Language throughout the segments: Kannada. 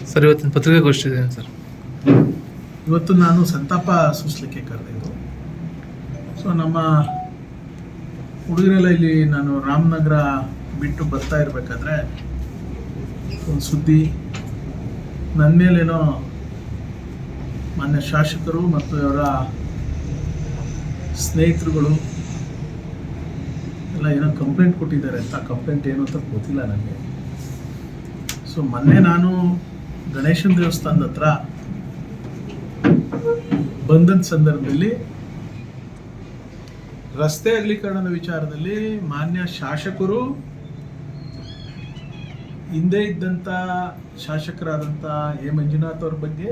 ಸರ್ ಇವತ್ತಿನ ಪತ್ರಿಕಾಗೋಷ್ಠಿ ಇದೆ ಸರ್. ಇವತ್ತು ನಾನು ಸಂತಾಪ ಸೂಚಿಸಲಿಕ್ಕೆ ಕರೆದಿದ್ದು. ಸೊ ನಮ್ಮ ಹುಡುಗರೆಲ್ಲ ಇಲ್ಲಿ ನಾನು ರಾಮನಗರ ಬಿಟ್ಟು ಬರ್ತಾ ಇರಬೇಕಾದ್ರೆ ಒಂದು ಸುದ್ದಿ ನನ್ನ ಮೇಲೇನೋ ಮಾನ್ಯ ಶಾಸಕರು ಮತ್ತು ಅವರ ಸ್ನೇಹಿತರುಗಳು ಎಲ್ಲ ಏನೋ ಕಂಪ್ಲೇಂಟ್ ಕೊಟ್ಟಿದ್ದಾರೆ ಅಂತ. ಕಂಪ್ಲೇಂಟ್ ಏನು ಅಂತ ಗೊತ್ತಿಲ್ಲ ನನಗೆ. ಸೊ ಮೊನ್ನೆ ನಾನು ಗಣೇಶನ ದೇವಸ್ಥಾನದ ಹತ್ರ ಬಂದಂಥ ಸಂದರ್ಭದಲ್ಲಿ ರಸ್ತೆ ಅಗಲೀಕರಣದ ವಿಚಾರದಲ್ಲಿ ಮಾನ್ಯ ಶಾಸಕರು, ಹಿಂದೆ ಇದ್ದಂಥ ಶಾಸಕರಾದಂಥ ಎ ಮಂಜುನಾಥ್ ಅವ್ರ ಬಗ್ಗೆ,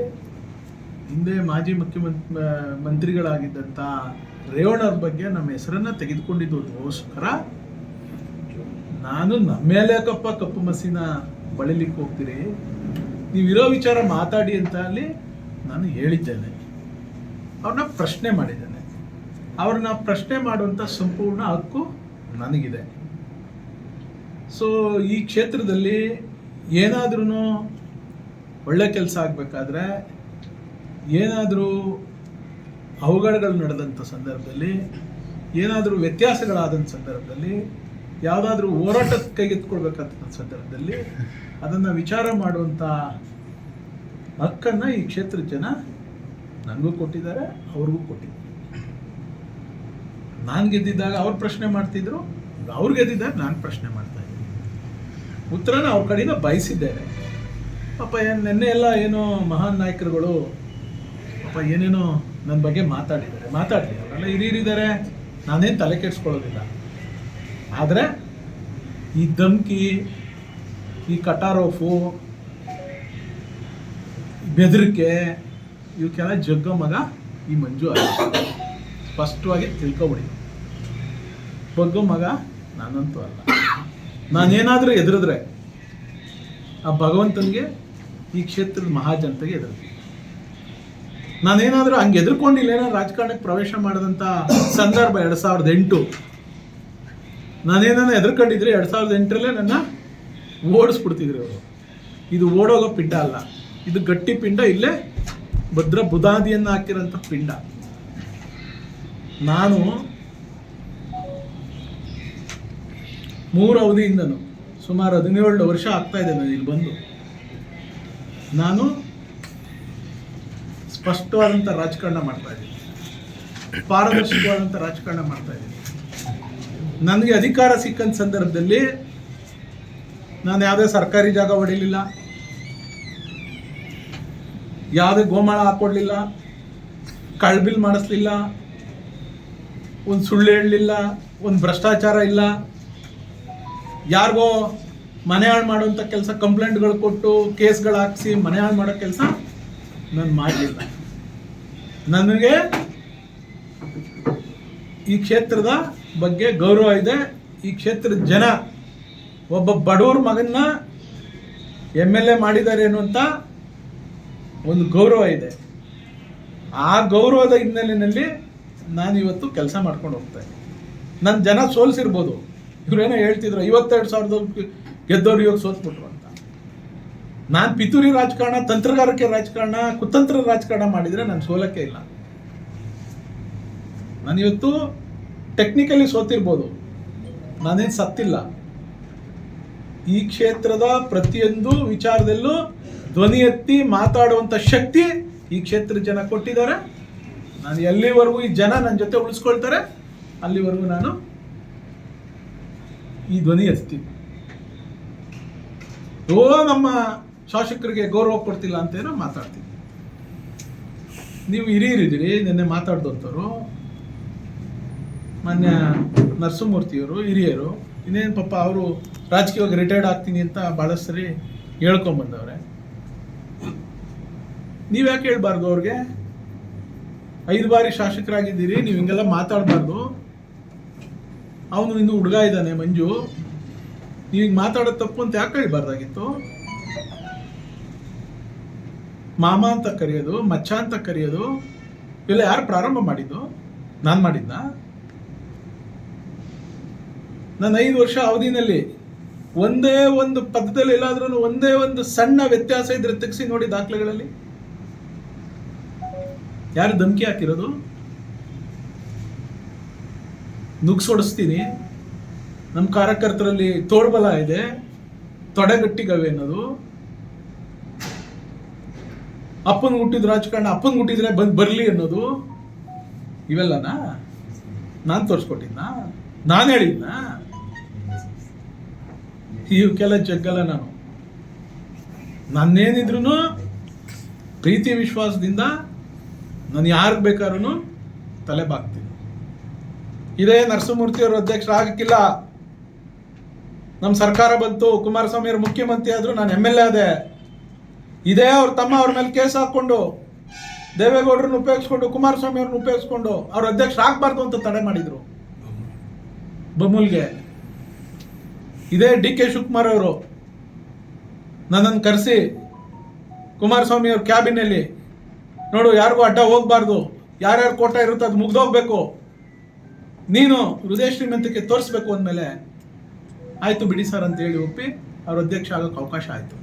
ಹಿಂದೆ ಮಾಜಿ ಮಂತ್ರಿಗಳಾಗಿದ್ದಂಥ ರೇವಣ್ಣವ್ರ ಬಗ್ಗೆ ನಮ್ಮ ಹೆಸರನ್ನು ತೆಗೆದುಕೊಂಡಿದ್ದೋಸ್ಕರ ನಾನು ನಮ್ಮ ಮೇಲೆ ಕಪ್ಪು ಮಸಿನ ಬಳಿಲಿಕ್ಕೆ ಹೋಗ್ತೀರಿ, ನೀವಿರೋ ವಿಚಾರ ಮಾತಾಡಿ ಅಂತ ಅಲ್ಲಿ ನಾನು ಹೇಳಿದ್ದೇನೆ. ಅವ್ರನ್ನ ಪ್ರಶ್ನೆ ಮಾಡಿದ್ದೇನೆ. ಅವ್ರನ್ನ ಪ್ರಶ್ನೆ ಮಾಡುವಂಥ ಸಂಪೂರ್ಣ ಹಕ್ಕು ನನಗಿದೆ. ಸೊ ಈ ಕ್ಷೇತ್ರದಲ್ಲಿ ಏನಾದ್ರೂ ಒಳ್ಳೆ ಕೆಲಸ ಆಗಬೇಕಾದ್ರೆ, ಏನಾದರೂ ಅವಘಡಗಳು ನಡೆದಂಥ ಸಂದರ್ಭದಲ್ಲಿ, ಏನಾದರೂ ವ್ಯತ್ಯಾಸಗಳಾದಂಥ ಸಂದರ್ಭದಲ್ಲಿ, ಯಾವುದಾದ್ರೂ ಹೋರಾಟ ಕೈಗೆತ್ಕೊಳ್ಬೇಕಂತ ಸಂದರ್ಭದಲ್ಲಿ ಅದನ್ನು ವಿಚಾರ ಮಾಡುವಂಥ ಹಕ್ಕನ್ನು ಈ ಕ್ಷೇತ್ರದ ಜನ ನನಗೂ ಕೊಟ್ಟಿದ್ದಾರೆ, ಅವ್ರಿಗೂ ಕೊಟ್ಟಿದ್ದಾರೆ. ನಾನು ಗೆದ್ದಿದ್ದಾಗ ಅವ್ರು ಪ್ರಶ್ನೆ ಮಾಡ್ತಿದ್ರು, ಅವ್ರು ಗೆದ್ದಿದ್ದಾಗ ನಾನು ಪ್ರಶ್ನೆ ಮಾಡ್ತಾ ಇದ್ದೀನಿ. ಉತ್ತರನ ಅವ್ರ ಕಡೆಯಿಂದ ಬಯಸಿದ್ದೇನೆ. ಪಾಪ ನಿನ್ನೆ ಎಲ್ಲ ಏನೋ ಮಹಾನ್ ನಾಯಕರುಗಳು ಪಾಪ ಏನೇನೋ ನನ್ನ ಬಗ್ಗೆ ಮಾತಾಡಲಿ, ಅವರೆಲ್ಲ ಹಿರಿಯರಿದ್ದಾರೆ, ನಾನೇನು ತಲೆ ಕೆಡಿಸ್ಕೊಳ್ಳೋದಿಲ್ಲ. ಆದರೆ ಈ ಧಮ್ಕಿ, ಈ ಕಟಾರೋಫು, ಬೆದರಿಕೆ ಇವಕ್ಕೆಲ್ಲ ಜಗ್ಗೋ ಮಗ ಈ ಮಂಜು ಅಲ್ಲ. ಸ್ಪಷ್ಟವಾಗಿ ತಿಳ್ಕೊಬಿಡಿ, ಬಗ್ಗೋ ಮಗ ನಾನಂತೂ ಅಲ್ಲ. ನಾನೇನಾದರೂ ಎದುರಿದ್ರೆ ಆ ಭಗವಂತನಿಗೆ, ಈ ಕ್ಷೇತ್ರದ ಮಹಾಜನತೆಗೆ ಎದುರ್ತೀನಿ. ನಾನೇನಾದರೂ ಹಂಗೆ ಎದುರ್ಕೊಂಡಿಲ್ಲ, ಏನಾದ್ರು ರಾಜಕಾರಣಕ್ಕೆ ಪ್ರವೇಶ ಮಾಡಿದಂಥ ಸಂದರ್ಭ 2008, ನಾನೇನಾದ್ರು ಎದುರ್ಕೊಂಡಿದ್ರೆ 2008ರಲ್ಲೇ ನನ್ನ ಓಡಿಸ್ಬಿಡ್ತಿದ್ರು ಅವರು. ಇದು ಓಡೋಗೋ ಪಿಂಡ ಅಲ್ಲ, ಇದು ಗಟ್ಟಿ ಪಿಂಡ, ಇಲ್ಲೇ ಭದ್ರ ಬುದಾದಿಯನ್ನು ಹಾಕಿರೋಂಥ ಪಿಂಡ. ನಾನು 3 ಅವಧಿಯಿಂದನು ಸುಮಾರು 17 ವರ್ಷ ಆಗ್ತಾ ಇದೆ ನಾನು ಇಲ್ಲಿ ಬಂದು. ನಾನು ಸ್ಪಷ್ಟವಾದಂಥ ರಾಜಕಾರಣ ಮಾಡ್ತಾ ಇದ್ದೀನಿ, ಪಾರದರ್ಶಕವಾದಂಥ ರಾಜಕಾರಣ ಮಾಡ್ತಾ ಇದ್ದೀನಿ. ನನಗೆ ಅಧಿಕಾರ ಸಿಕ್ಕಂಥ ಸಂದರ್ಭದಲ್ಲಿ ನಾನು ಯಾವುದೇ ಸರ್ಕಾರಿ ಜಾಗ ಹೊಡಿಲಿಲ್ಲ, ಯಾವುದೇ ಗೋಮಾಳ ಹಾಕೊಡ್ಲಿಲ್ಲ, ಕಳ್ಬಿಲ್ ಮಾಡಿಸ್ಲಿಲ್ಲ, ಒಂದು ಸುಳ್ಳು ಹೇಳಲಿಲ್ಲ, ಒಂದು ಭ್ರಷ್ಟಾಚಾರ ಇಲ್ಲ, ಯಾರಿಗೋ ಮನೆ ಹಾಳು ಮಾಡುವಂಥ ಕೆಲಸ, ಕಂಪ್ಲೇಂಟ್ಗಳು ಕೊಟ್ಟು ಕೇಸ್ಗಳು ಹಾಕಿಸಿ ಮನೆ ಹಾಳು ಮಾಡೋ ಕೆಲಸ ನಾನು ಮಾಡಲಿಲ್ಲ. ನನಗೆ ಈ ಕ್ಷೇತ್ರದ ಬಗ್ಗೆ ಗೌರವ ಇದೆ. ಈ ಕ್ಷೇತ್ರದ ಜನ ಒಬ್ಬ ಬಡವ್ರ ಮಗನ್ನ MLA ಮಾಡಿದ್ದಾರೆ ಅನ್ನುವಂಥ ಒಂದು ಗೌರವ ಇದೆ. ಆ ಗೌರವದ ಹಿನ್ನೆಲೆಯಲ್ಲಿ ನಾನು ಇವತ್ತು ಕೆಲಸ ಮಾಡ್ಕೊಂಡು ಹೋಗ್ತಾ ಇದ್ದೀನಿ. ನನ್ನ ಜನ ಸೋಲಿಸಿರ್ಬೋದು, ಇವರೇನೋ ಹೇಳ್ತಿದ್ರು 52,000 ಗೆದ್ದವ್ರು ಇವಾಗ ಸೋತ್ಬಿಟ್ರು ಅಂತ. ನಾನು ಪಿತೂರಿ ರಾಜಕಾರಣ, ತಂತ್ರಗಾರಿಕೆ ರಾಜಕಾರಣ, ಕುತಂತ್ರ ರಾಜಕಾರಣ ಮಾಡಿದರೆ ನಾನು ಸೋಲಕ್ಕೆ ಇಲ್ಲ. ನಾನಿವತ್ತು ಟೆಕ್ನಿಕಲಿ ಸೋತಿರ್ಬೋದು, ನಾನೇನು ಸತ್ತಿಲ್ಲ. ಈ ಕ್ಷೇತ್ರದ ಪ್ರತಿಯೊಂದು ವಿಚಾರದಲ್ಲೂ ಧ್ವನಿ ಎತ್ತಿ ಮಾತಾಡುವಂಥ ಶಕ್ತಿ ಈ ಕ್ಷೇತ್ರದ ಜನ ಕೊಟ್ಟಿದ್ದಾರೆ. ನಾನು ಎಲ್ಲಿವರೆಗೂ ಈ ಜನ ನನ್ನ ಜೊತೆ ಉಳಿಸ್ಕೊಳ್ತಾರೆ ಅಲ್ಲಿವರೆಗೂ ನಾನು ಈ ಧ್ವನಿ ಎತ್ತೀನಿ. ನಮ್ಮ ಶಾಸಕರಿಗೆ ಗೌರವ ಕೊಡ್ತಿಲ್ಲ ಅಂತೇನೋ ಮಾತಾಡ್ತೀನಿ. ನೀವು ಹಿರಿಯರಿದ್ದೀರಿ, ನಿನ್ನೆ ಮಾತಾಡ್ದಂಥವ್ರು ಮಾನ್ಯ ನರಸಿಂಹಮೂರ್ತಿಯವರು ಹಿರಿಯರು. ಇನ್ನೇನು ಪಾಪ ಅವರು ರಾಜಕೀಯವಾಗಿ ರಿಟೈರ್ಡ್ ಆಗ್ತೀನಿ ಅಂತ ಭಾಳಷ್ಟು ಸರಿ ಹೇಳ್ಕೊಂಬಂದವ್ರೆ. ನೀವು ಯಾಕೆ ಹೇಳ್ಬಾರ್ದು ಅವ್ರಿಗೆ? 5 ಬಾರಿ ಶಾಸಕರಾಗಿದ್ದೀರಿ, ನೀವು ಹಿಂಗೆಲ್ಲ ಮಾತಾಡಬಾರ್ದು. ಅವನು ಇನ್ನೂ ಹುಡುಗ ಇದ್ದಾನೆ ಮಂಜು, ನೀವು ಹಿಂಗೆ ಮಾತಾಡೋದು ತಪ್ಪು ಅಂತ ಯಾಕೆ ಹೇಳ್ಬಾರ್ದಾಗಿತ್ತು? ಮಾಮ ಅಂತ ಕರೆಯೋದು, ಮಚ್ಚ ಅಂತ ಕರೆಯೋದು ಇವೆಲ್ಲ ಯಾರು ಪ್ರಾರಂಭ ಮಾಡಿದ್ದು? ನಾನು ಮಾಡಿದ್ದ? ನಾನು 5 ವರ್ಷ ಅವಧಿನಲ್ಲಿ ಒಂದೇ ಒಂದು ಪದದಲ್ಲಿ ಎಲ್ಲಾದ್ರೂ ಒಂದೇ ಒಂದು ಸಣ್ಣ ವ್ಯತ್ಯಾಸ ಇದ್ರೆ ತೆಗೆಸಿ ನೋಡಿ ದಾಖಲೆಗಳಲ್ಲಿ. ಯಾರು ಧಮಕಿ ಹಾಕಿರೋದು? ನುಗ್ಸೋಡಿಸ್ತೀನಿ, ನಮ್ಮ ಕಾರ್ಯಕರ್ತರಲ್ಲಿ ತೋಳ್ಬಲ ಇದೆ, ತೊಡೆಗಟ್ಟಿಗವೆ ಅನ್ನೋದು. ಅಪ್ಪನ್ ಹುಟ್ಟಿದ ರಾಜಕಾರಣ, ಅಪ್ಪನ್ ಹುಟ್ಟಿದ್ರೆ ಬರ್ಲಿ ಅನ್ನೋದು. ಇವೆಲ್ಲನಾ ನಾನು ತೋರಿಸ್ಕೊಟ್ಟಿದ್ನ? ನಾನು ಹೇಳಿದ್ನ? ಇವಕ್ಕೆಲ್ಲ ಜಗ್ಗಲ್ಲ. ನಾನೇನಿದ್ರು ಪ್ರೀತಿ ವಿಶ್ವಾಸದಿಂದ ನಾನು ಯಾರಿಗೆ ಬೇಕಾದ್ರೂ ತಲೆ ಬಾಗ್ತೀನಿ. ಇದೇ ನರಸಿಂಹಮೂರ್ತಿ ಅವರು ಅಧ್ಯಕ್ಷರಾಗಕ್ಕಿಲ್ಲ. ನಮ್ಮ ಸರ್ಕಾರ ಬಂತು, ಕುಮಾರಸ್ವಾಮಿ ಅವರು ಮುಖ್ಯಮಂತ್ರಿ ಆದ್ರು, ನಾನು MLA ಆದೆ. ಇದೇ ಅವ್ರ ತಮ್ಮ ಅವ್ರ ಮೇಲೆ ಕೇಸ್ ಹಾಕೊಂಡು ದೇವೇಗೌಡರನ್ನ ಉಪಯೋಗಿಸ್ಕೊಂಡು ಕುಮಾರಸ್ವಾಮಿ ಅವ್ರನ್ನ ಉಪಯೋಗಿಸ್ಕೊಂಡು ಅವ್ರ ಅಧ್ಯಕ್ಷರಾಗಬಾರ್ದು ಅಂತ ತಡೆ ಮಾಡಿದ್ರು ಬಮೂಲ್ಗೆ. ಇದೇ DK ಶಿವಕುಮಾರ್ ಅವರು ನನ್ನನ್ನು ಕರೆಸಿ ಕುಮಾರಸ್ವಾಮಿ ಅವ್ರ ಕ್ಯಾಬಿನಲ್ಲಿ, ನೋಡು ಯಾರಿಗೂ ಅಡ್ಡ ಹೋಗ್ಬಾರ್ದು, ಯಾರ್ಯಾರು ಕೋಟ ಇರುತ್ತೆ ಅದು ಮುಗ್ದೋಗ್ಬೇಕು, ನೀನು ಹೃದಯ ಶ್ರೀಮಂತಿಕೆ ತೋರಿಸ್ಬೇಕು ಅಂದಮೇಲೆ ಆಯ್ತು ಬಿಡಿ ಸರ್ ಅಂತ ಹೇಳಿ ಒಪ್ಪಿ ಅವ್ರ ಅಧ್ಯಕ್ಷ ಆಗೋಕ್ಕೆ ಅವಕಾಶ ಆಯಿತು.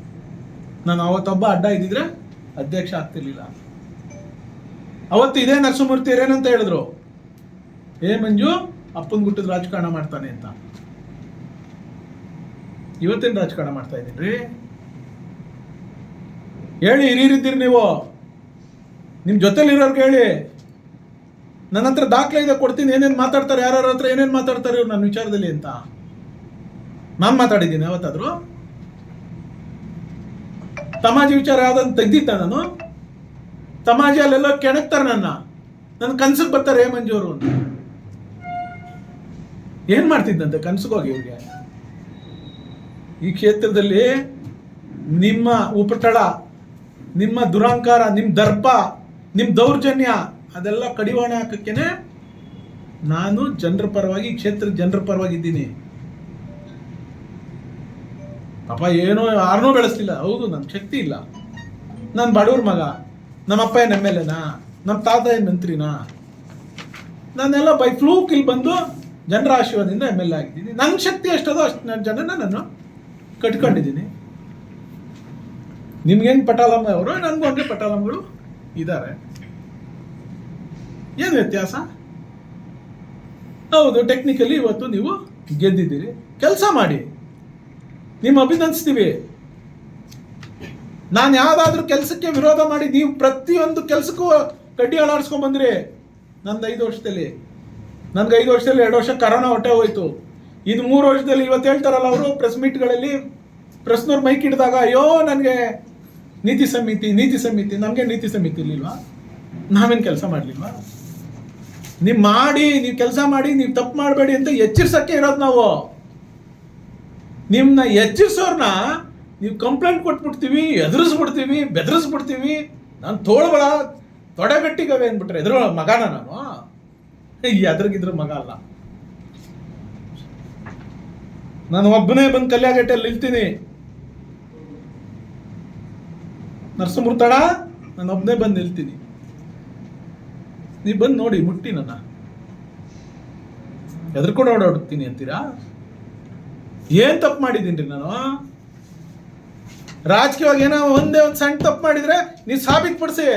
ನಾನು ಅವತ್ತೊಬ್ಬ ಅಡ್ಡ ಇದ್ದಿದ್ರೆ ಅಧ್ಯಕ್ಷ ಆಗ್ತಿರ್ಲಿಲ್ಲ. ಅವತ್ತು ಇದೇ ನರಸಿಂಹಮೂರ್ತಿ ಏನಂತ ಹೇಳಿದ್ರು, ಮಂಜು ಅಪ್ಪನ ಗುಟ್ಟದ ರಾಜಕಾರಣ ಮಾಡ್ತಾನೆ ಅಂತ. ಇವತ್ತೇನು ರಾಜಕಾರಣ ಮಾಡ್ತಾ ಇದ್ದೀನ್ರಿ? ಹೇಳಿ, ಹಿರಿಯರಿದ್ದೀರಿ ನೀವು, ನಿಮ್ಮ ಜೊತೆಲಿರೋರ್ಗೆ ಹೇಳಿ. ನನ್ನ ಹತ್ರ ದಾಖಲೆ ಇದೆ, ಕೊಡ್ತೀನಿ, ಏನೇನು ಮಾತಾಡ್ತಾರೆ, ಯಾರ್ಯಾರ ಹತ್ರ ಏನೇನು ಮಾತಾಡ್ತಾರೆ ಇವ್ರು ನನ್ನ ವಿಚಾರದಲ್ಲಿ ಅಂತ. ನಾನು ಮಾತಾಡಿದ್ದೀನಿ ಯಾವತ್ತಾದ್ರು? ತಮಾಜೆ ವಿಚಾರ ಯಾವ್ದನ್ನು ತೆಗ್ದಿತ್ತ ನಾನು? ತಮಾಜೆ ಅಲ್ಲೆಲ್ಲ ಕೆಣಕ್ತಾರೆ ನನ್ನ ಕನ್ಸಿಗೆ ಬರ್ತಾರೆ ಮಂಜು ಅವರು ಅಂತ. ಏನ್ ಮಾಡ್ತಿದ್ದಂತೆ ಕನ್ಸಿಗೋಗಿ ಇವ್ರಿಗೆ? ಈ ಕ್ಷೇತ್ರದಲ್ಲಿ ನಿಮ್ಮ ಉಪಟಳ, ನಿಮ್ಮ ದುರಹಂಕಾರ, ನಿಮ್ಮ ದರ್ಪ, ನಿಮ್ಮ ದೌರ್ಜನ್ಯ ಅದೆಲ್ಲ ಕಡಿವಾಣ ಹಾಕಕ್ಕೇನೆ ನಾನು ಜನರ ಪರವಾಗಿ, ಈ ಕ್ಷೇತ್ರದ ಜನರ ಪರವಾಗಿದ್ದೀನಿ. ಪಾಪ ಏನೋ ಯಾರನ್ನೂ ಬೆಳೆಸ್ತಿಲ್ಲ. ಹೌದು, ನನ್ನ ಶಕ್ತಿ ಇಲ್ಲ, ನಾನು ಬಡವ್ರ ಮಗ, ನಮ್ಮ ಅಪ್ಪ ಏನು MLAನಾ, ನಮ್ಮ ತಾತ ಏನು ಮಂತ್ರಿನಾ? ನಾನೆಲ್ಲ ಬೈ ಫ್ಲೂಕ್ ಇಲ್ಲಿ ಬಂದು ಜನರ ಆಶೀರ್ವಾದದಿಂದ MLA ಆಗಿದ್ದೀನಿ. ನನ್ನ ಶಕ್ತಿ ಎಷ್ಟದೋ ಅಷ್ಟು ಜನನ ನಾನು ಕಟ್ಕೊಂಡಿದ್ದೀನಿ. ನಿಮ್ಗೇನು ಪಟಾಲಮ್ಮ ಅವರು, ನನಗೂ ಹಂಗೆ ಪಟಾಲಮ್ಮಗಳು ಇದ್ದಾರೆ. ಏನು ವ್ಯತ್ಯಾಸ? ಹೌದು, ಟೆಕ್ನಿಕಲಿ ಇವತ್ತು ನೀವು ಗೆದ್ದಿದ್ದೀರಿ. ಕೆಲಸ ಮಾಡಿ, ನಿಮ್ಮ ಅಭಿನಂದಿಸ್ತೀವಿ. ನಾನು ಯಾವುದಾದ್ರೂ ಕೆಲಸಕ್ಕೆ ವಿರೋಧ ಮಾಡಿ ನೀವು ಪ್ರತಿಯೊಂದು ಕೆಲಸಕ್ಕೂ ಕಡ್ಡಿ ಅಲಾಡಿಸ್ಕೊಂಡ್ ಬಂದ್ರಿ. ನಂದು 5 ವರ್ಷದಲ್ಲಿ, ನನ್ಗೆ 5 ವರ್ಷದಲ್ಲಿ 2 ವರ್ಷ ಕರೋನಾ ಹೊಟ್ಟೆ ಹೋಯ್ತು. ಇನ್ನು 3 ವರ್ಷದಲ್ಲಿ ಇವತ್ತು ಹೇಳ್ತಾರಲ್ಲ ಅವರು ಪ್ರೆಸ್ ಮೀಟ್ಗಳಲ್ಲಿ, ಪ್ರೆಸ್ನವ್ರು ಮೈಕ್ ಹಿಡಿದಾಗ, ಅಯ್ಯೋ ನನಗೆ ನೀತಿ ಸಮಿತಿ. ನಮಗೆ ನೀತಿ ಸಮಿತಿ ಇರ್ಲಿಲ್ವಾ? ನಾವೇನು ಕೆಲಸ ಮಾಡಲಿಲ್ವಾ? ನೀವು ಕೆಲಸ ಮಾಡಿ, ನೀವು ತಪ್ಪು ಮಾಡಬೇಡಿ ಅಂತ ಎಚ್ಚರಿಸಕ್ಕೆ ಇರೋದು ನಾವು. ನಿಮ್ಮನ್ನ ಎಚ್ಚರಿಸೋರ್ನ ನೀವು ಕಂಪ್ಲೇಂಟ್ ಕೊಟ್ಬಿಡ್ತೀವಿ, ಎದುರಿಸ್ಬಿಡ್ತೀವಿ, ಬೆದರಿಸ್ಬಿಡ್ತೀವಿ. ನಾನು ತೋಳ್ಬಳ ತೊಡೆಗಟ್ಟಿಗವೆ ಅಂದ್ಬಿಟ್ರೆ ಎದುರು ಮಗನ ನಾನು? ಎದುರಿಗಿದ್ರ ಮಗ ಅಲ್ಲ. ನಾನು ಒಬ್ಬನೇ ಬಂದು ಕಲ್ಯಾಗಟ್ಟೆಯಲ್ಲಿ ನಿಲ್ತೀನಿ. ನರಸಿಂಹಮೂರ್ತಡ, ನಾನು ಒಬ್ಬನೇ ಬಂದು ನಿಲ್ತೀನಿ. ನೀವು ಬಂದು ನೋಡಿ, ಮುಟ್ಟಿ ನನ್ನ ಎದುರ್ಕೊಂಡು ಓಡಾಡ್ತೀನಿ ಅಂತೀರಾ? ಏನ್ ತಪ್ಪು ಮಾಡಿದ್ದೀನಿ ನಾನು? ರಾಜಕೀಯವಾಗಿ ಏನೋ ಒಂದೇ ಒಂದು ಸಣ್ಣ ತಪ್ಪು ಮಾಡಿದ್ರೆ ನೀವು ಸಾಬೀತುಪಡಿಸಿ,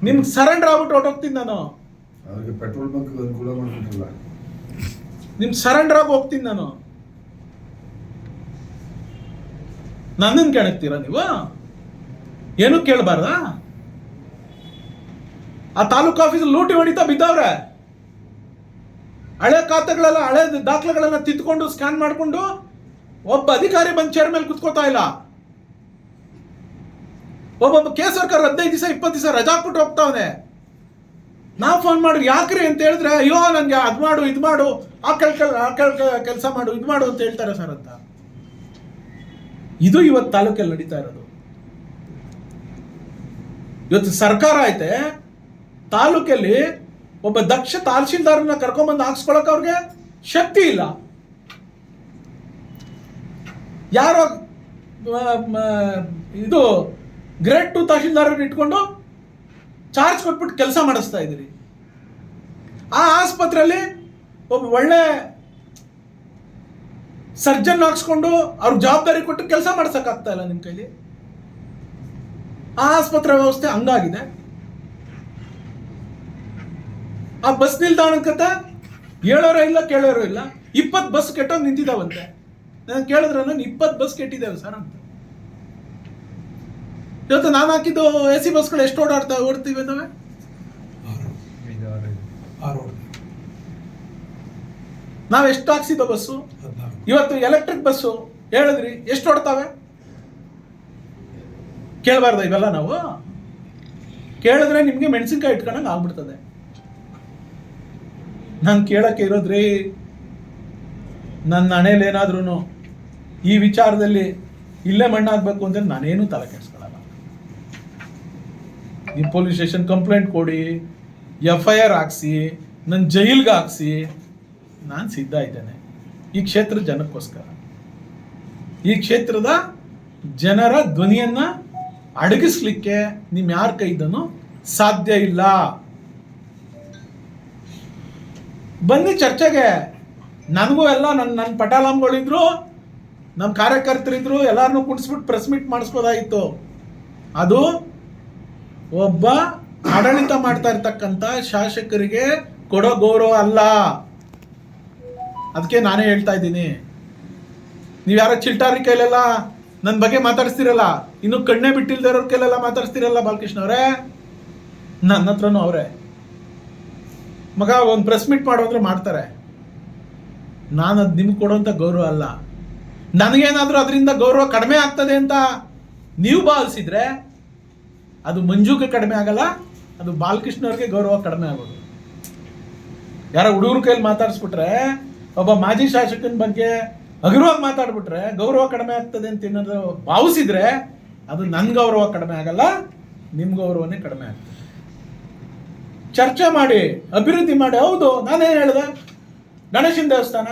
ನಿಮ್ಗೆ ಸರೆಂಡರ್ ಆಗ್ಬಿಟ್ಟು ಹೊರಟೋಗ್ತೀನಿ ನಾನು. ಪೆಟ್ರೋಲ್ ಬಂಕ್ ಅನುಕೂಲ ಮಾಡ್ಕೊಟ್ಟಿಲ್ಲ, ನಿಮ್ಗೆ ಸರೆಂಡರ್ ಆಗಿ ಹೋಗ್ತೀನಿ ನಾನು. ನನ್ನನ್ನು ಕೆಣಕ್ತೀರಾ ನೀವು? ಏನೂ ಕೇಳಬಾರ್ದಾ? ಆ ತಾಲೂಕು ಆಫೀಸ್ ಲೂಟಿ ಹೊಡಿತಾ ಬಿದ್ದವ್ರೆ. ಹಳೆ ಖಾತೆಗಳೆಲ್ಲ, ಹಳೆ ದಾಖಲೆಗಳನ್ನ ತಿದ್ಕೊಂಡು ಸ್ಕ್ಯಾನ್ ಮಾಡಿಕೊಂಡು ಒಬ್ಬ ಅಧಿಕಾರಿ ಬಂದು ಚೇರ್ ಮೇಲೆ ಕುತ್ಕೋತಾ ಇಲ್ಲ. ಒಬ್ಬೊಬ್ಬ ಕೇಸ್ ವರ್ಕರ್ 15 ದಿವಸ 20 ದಿವಸ ರಜಾ ಹಾಕ್ಬಿಟ್ಟು ಹೋಗ್ತಾವನೆ. ನಾವು ಫೋನ್ ಮಾಡಿ ಯಾಕ್ರಿ ಅಂತ ಹೇಳಿದ್ರೆ, ಅಯ್ಯೋ ನನಗೆ ಅದು ಮಾಡು, ಇದು ಮಾಡು, ಆ ಕೆಲಸ ಮಾಡು, ಇದು ಮಾಡು ಅಂತ ಹೇಳ್ತಾರೆ ಸರ್ ಅಂತ. ಇದು ಇವತ್ತು ತಾಲೂಕಲ್ಲಿ ನಡೀತಾ ಇರೋದು. ಇವತ್ತು ಸರ್ಕಾರ ಐತೆ, ತಾಲೂಕಲ್ಲಿ ಒಬ್ಬ ದಕ್ಷ ತಹಸೀಲ್ದಾರನ್ನ ಕರ್ಕೊಂಡ್ಬಂದು ಹಾಕ್ಸ್ಕೊಳಕ್ ಅವ್ರಿಗೆ ಶಕ್ತಿ ಇಲ್ಲ. ಯಾರೋ ಇದು ಗ್ರೇಡ್ 2 ತಹಶೀಲ್ದಾರನ್ನು ಇಟ್ಕೊಂಡು ಚಾರ್ಜ್ ಕೊಟ್ಬಿಟ್ಟು ಕೆಲಸ ಮಾಡಿಸ್ತಾ ಇದ್ದೀರಿ. ಆ ಆಸ್ಪತ್ರೆಯಲ್ಲಿ ಒಬ್ಬ ಒಳ್ಳೆ ಸರ್ಜನ್ ಹಾಕ್ಸ್ಕೊಂಡು ಅವ್ರ ಜವಾಬ್ದಾರಿ ಕೊಟ್ಟು ಕೆಲಸ ಮಾಡ್ಸಕ್ಕಾಗ್ತಾ ಇಲ್ಲ ನಿಮ್ಮ ಕೈಲಿ. ಆ ಆಸ್ಪತ್ರೆ ವ್ಯವಸ್ಥೆ ಹಂಗಾಗಿದೆ. ಆ ಬಸ್ ನಿಲ್ದಾಣದ ಕತೆ ಹೇಳೋರೇ ಇಲ್ಲ ಕೇಳೋರು ಇಲ್ಲ. 20 ಬಸ್ ಕೆಟ್ಟೋಗಿ ನಿಂತಿದ್ದಾವಂತೆ. ನಾನು ಕೇಳಿದ್ರೆ ನಾನು 20 ಬಸ್ ಕೆಟ್ಟಿದ್ದೇವೆ ಸರ್ ಅಂತ. ಇವತ್ತು ನಾನು ಹಾಕಿದ್ದು AC ಬಸ್ಗಳು ಎಷ್ಟು ಓಡ್ತಿವೆ ಇದಾವೆ? 6 ನಾವು ಎಷ್ಟು ಹಾಕ್ಸಿದ್ದೋ ಬಸ್ಸು? ಇವತ್ತು ಎಲೆಕ್ಟ್ರಿಕ್ ಬಸ್ಸು ಹೇಳಿದ್ರಿ ಎಷ್ಟು ಓಡ್ತಾವೆ? ಕೇಳಬಾರ್ದ ಇವೆಲ್ಲ? ನಾವು ಕೇಳಿದ್ರೆ ನಿಮ್ಗೆ ಮೆಣಸಿನ್ಕಾಯಿ ಇಟ್ಕೊಂಡಂಗೆ ಆಗ್ಬಿಡ್ತದೆ. ನಾನು ಕೇಳಕ್ಕೆ ಇರೋದ್ರಿ, ನನ್ನ ಹಣೆಯಲ್ಲಿ ಏನಾದ್ರೂ ಈ ವಿಚಾರದಲ್ಲಿ ಇಲ್ಲೇ ಮಣ್ಣಾಗಬೇಕು ಅಂದ್ರೆ ನಾನೇನು ತಲೆ ಕೆಡಿಸ್ಕೊಳ್ಳಲ್ಲ. ನೀವು ಪೊಲೀಸ್ ಸ್ಟೇಷನ್ ಕಂಪ್ಲೇಂಟ್ ಕೊಡಿ, FIR ಹಾಕ್ಸಿ, ನನ್ನ ಜೈಲ್ಗೆ ಹಾಕ್ಸಿ, ನಾನು ಸಿದ್ಧ ಇದ್ದೇನೆ ಈ ಕ್ಷೇತ್ರದ ಜನಕ್ಕೋಸ್ಕರ. ಈ ಕ್ಷೇತ್ರದ ಜನರ ಧ್ವನಿಯನ್ನ ಅಡಗಿಸ್ಲಿಕ್ಕೆ ನಿಮ್ ಯಾರ ಕೈದನು ಸಾಧ್ಯ ಇಲ್ಲ. ಬನ್ನಿ ಚರ್ಚೆಗೆ. ನನಗೂ ಎಲ್ಲ ನನ್ನ ಪಟಾಲಾಮ್ಗಳಿದ್ರು, ನಮ್ಮ ಕಾರ್ಯಕರ್ತರಿದ್ರು, ಎಲ್ಲಾರನ್ನೂ ಕುಣಿಸ್ಬಿಟ್ಟು ಪ್ರೆಸ್ ಮೀಟ್ ಮಾಡಿಸ್ಬೋದಾಗಿತ್ತು. ಅದು ಒಬ್ಬ ಆಡಳಿತ ಮಾಡ್ತಾ ಇರ್ತಕ್ಕಂಥ ಶಾಸಕರಿಗೆ ಕೊಡೋ ಗೌರವ ಅಲ್ಲ. ಅದಕ್ಕೆ ನಾನೇ ಹೇಳ್ತಾ ಇದ್ದೀನಿ, ನೀವು ಯಾರೋ ಚಿಲ್ಟಾರಿ ಕೈಲೆಲ್ಲ ನನ್ನ ಬಗ್ಗೆ ಮಾತಾಡಿಸ್ತಿರಲ್ಲ, ಇನ್ನು ಕಣ್ಣೇ ಬಿಟ್ಟಿಲ್ದಿರೋರ ಕೈಲೆಲ್ಲ ಮಾತಾಡಿಸ್ತಿರಲ್ಲ ಬಾಲಕೃಷ್ಣ ಅವರೇ, ನನ್ನ ಹತ್ರನೂ ಅವರೇ ಮಗ ಒಂದು ಪ್ರೆಸ್ ಮೀಟ್ ಮಾಡೋದ್ರೆ ಮಾಡ್ತಾರೆ. ನಾನು ಅದು ನಿಮ್ಗೆ ಕೊಡೋಂಥ ಗೌರವ ಅಲ್ಲ. ನನಗೇನಾದರೂ ಅದರಿಂದ ಗೌರವ ಕಡಿಮೆ ಆಗ್ತದೆ ಅಂತ ನೀವು ಭಾವಿಸಿದ್ರೆ ಅದು ಮಂಜುಗೆ ಕಡಿಮೆ ಆಗಲ್ಲ, ಅದು ಬಾಲಕೃಷ್ಣ ಅವ್ರಿಗೆ ಗೌರವ ಕಡಿಮೆ ಆಗೋದು. ಯಾರೋ ಹುಡುಗರ ಕೈಲಿ ಮಾತಾಡಿಸ್ಬಿಟ್ರೆ, ಒಬ್ಬ ಮಾಜಿ ಶಾಸಕನ ಬಗ್ಗೆ ಹಗುರವಾಗಿ ಮಾತಾಡ್ಬಿಟ್ರೆ ಗೌರವ ಕಡಿಮೆ ಆಗ್ತದೆ ಅಂತ ಏನಾದ್ರು ಭಾವಿಸಿದ್ರೆ ಅದು ನನ್ನ ಗೌರವ ಕಡಿಮೆ ಆಗಲ್ಲ, ನಿಮ್ಮ ಗೌರವನೇ ಕಡಿಮೆ ಆಗ್ತದೆ. ಚರ್ಚೆ ಮಾಡಿ, ಅಭಿವೃದ್ಧಿ ಮಾಡಿ. ಹೌದು, ನಾನೇನು ಹೇಳಿದೆ, ಗಣೇಶನ ದೇವಸ್ಥಾನ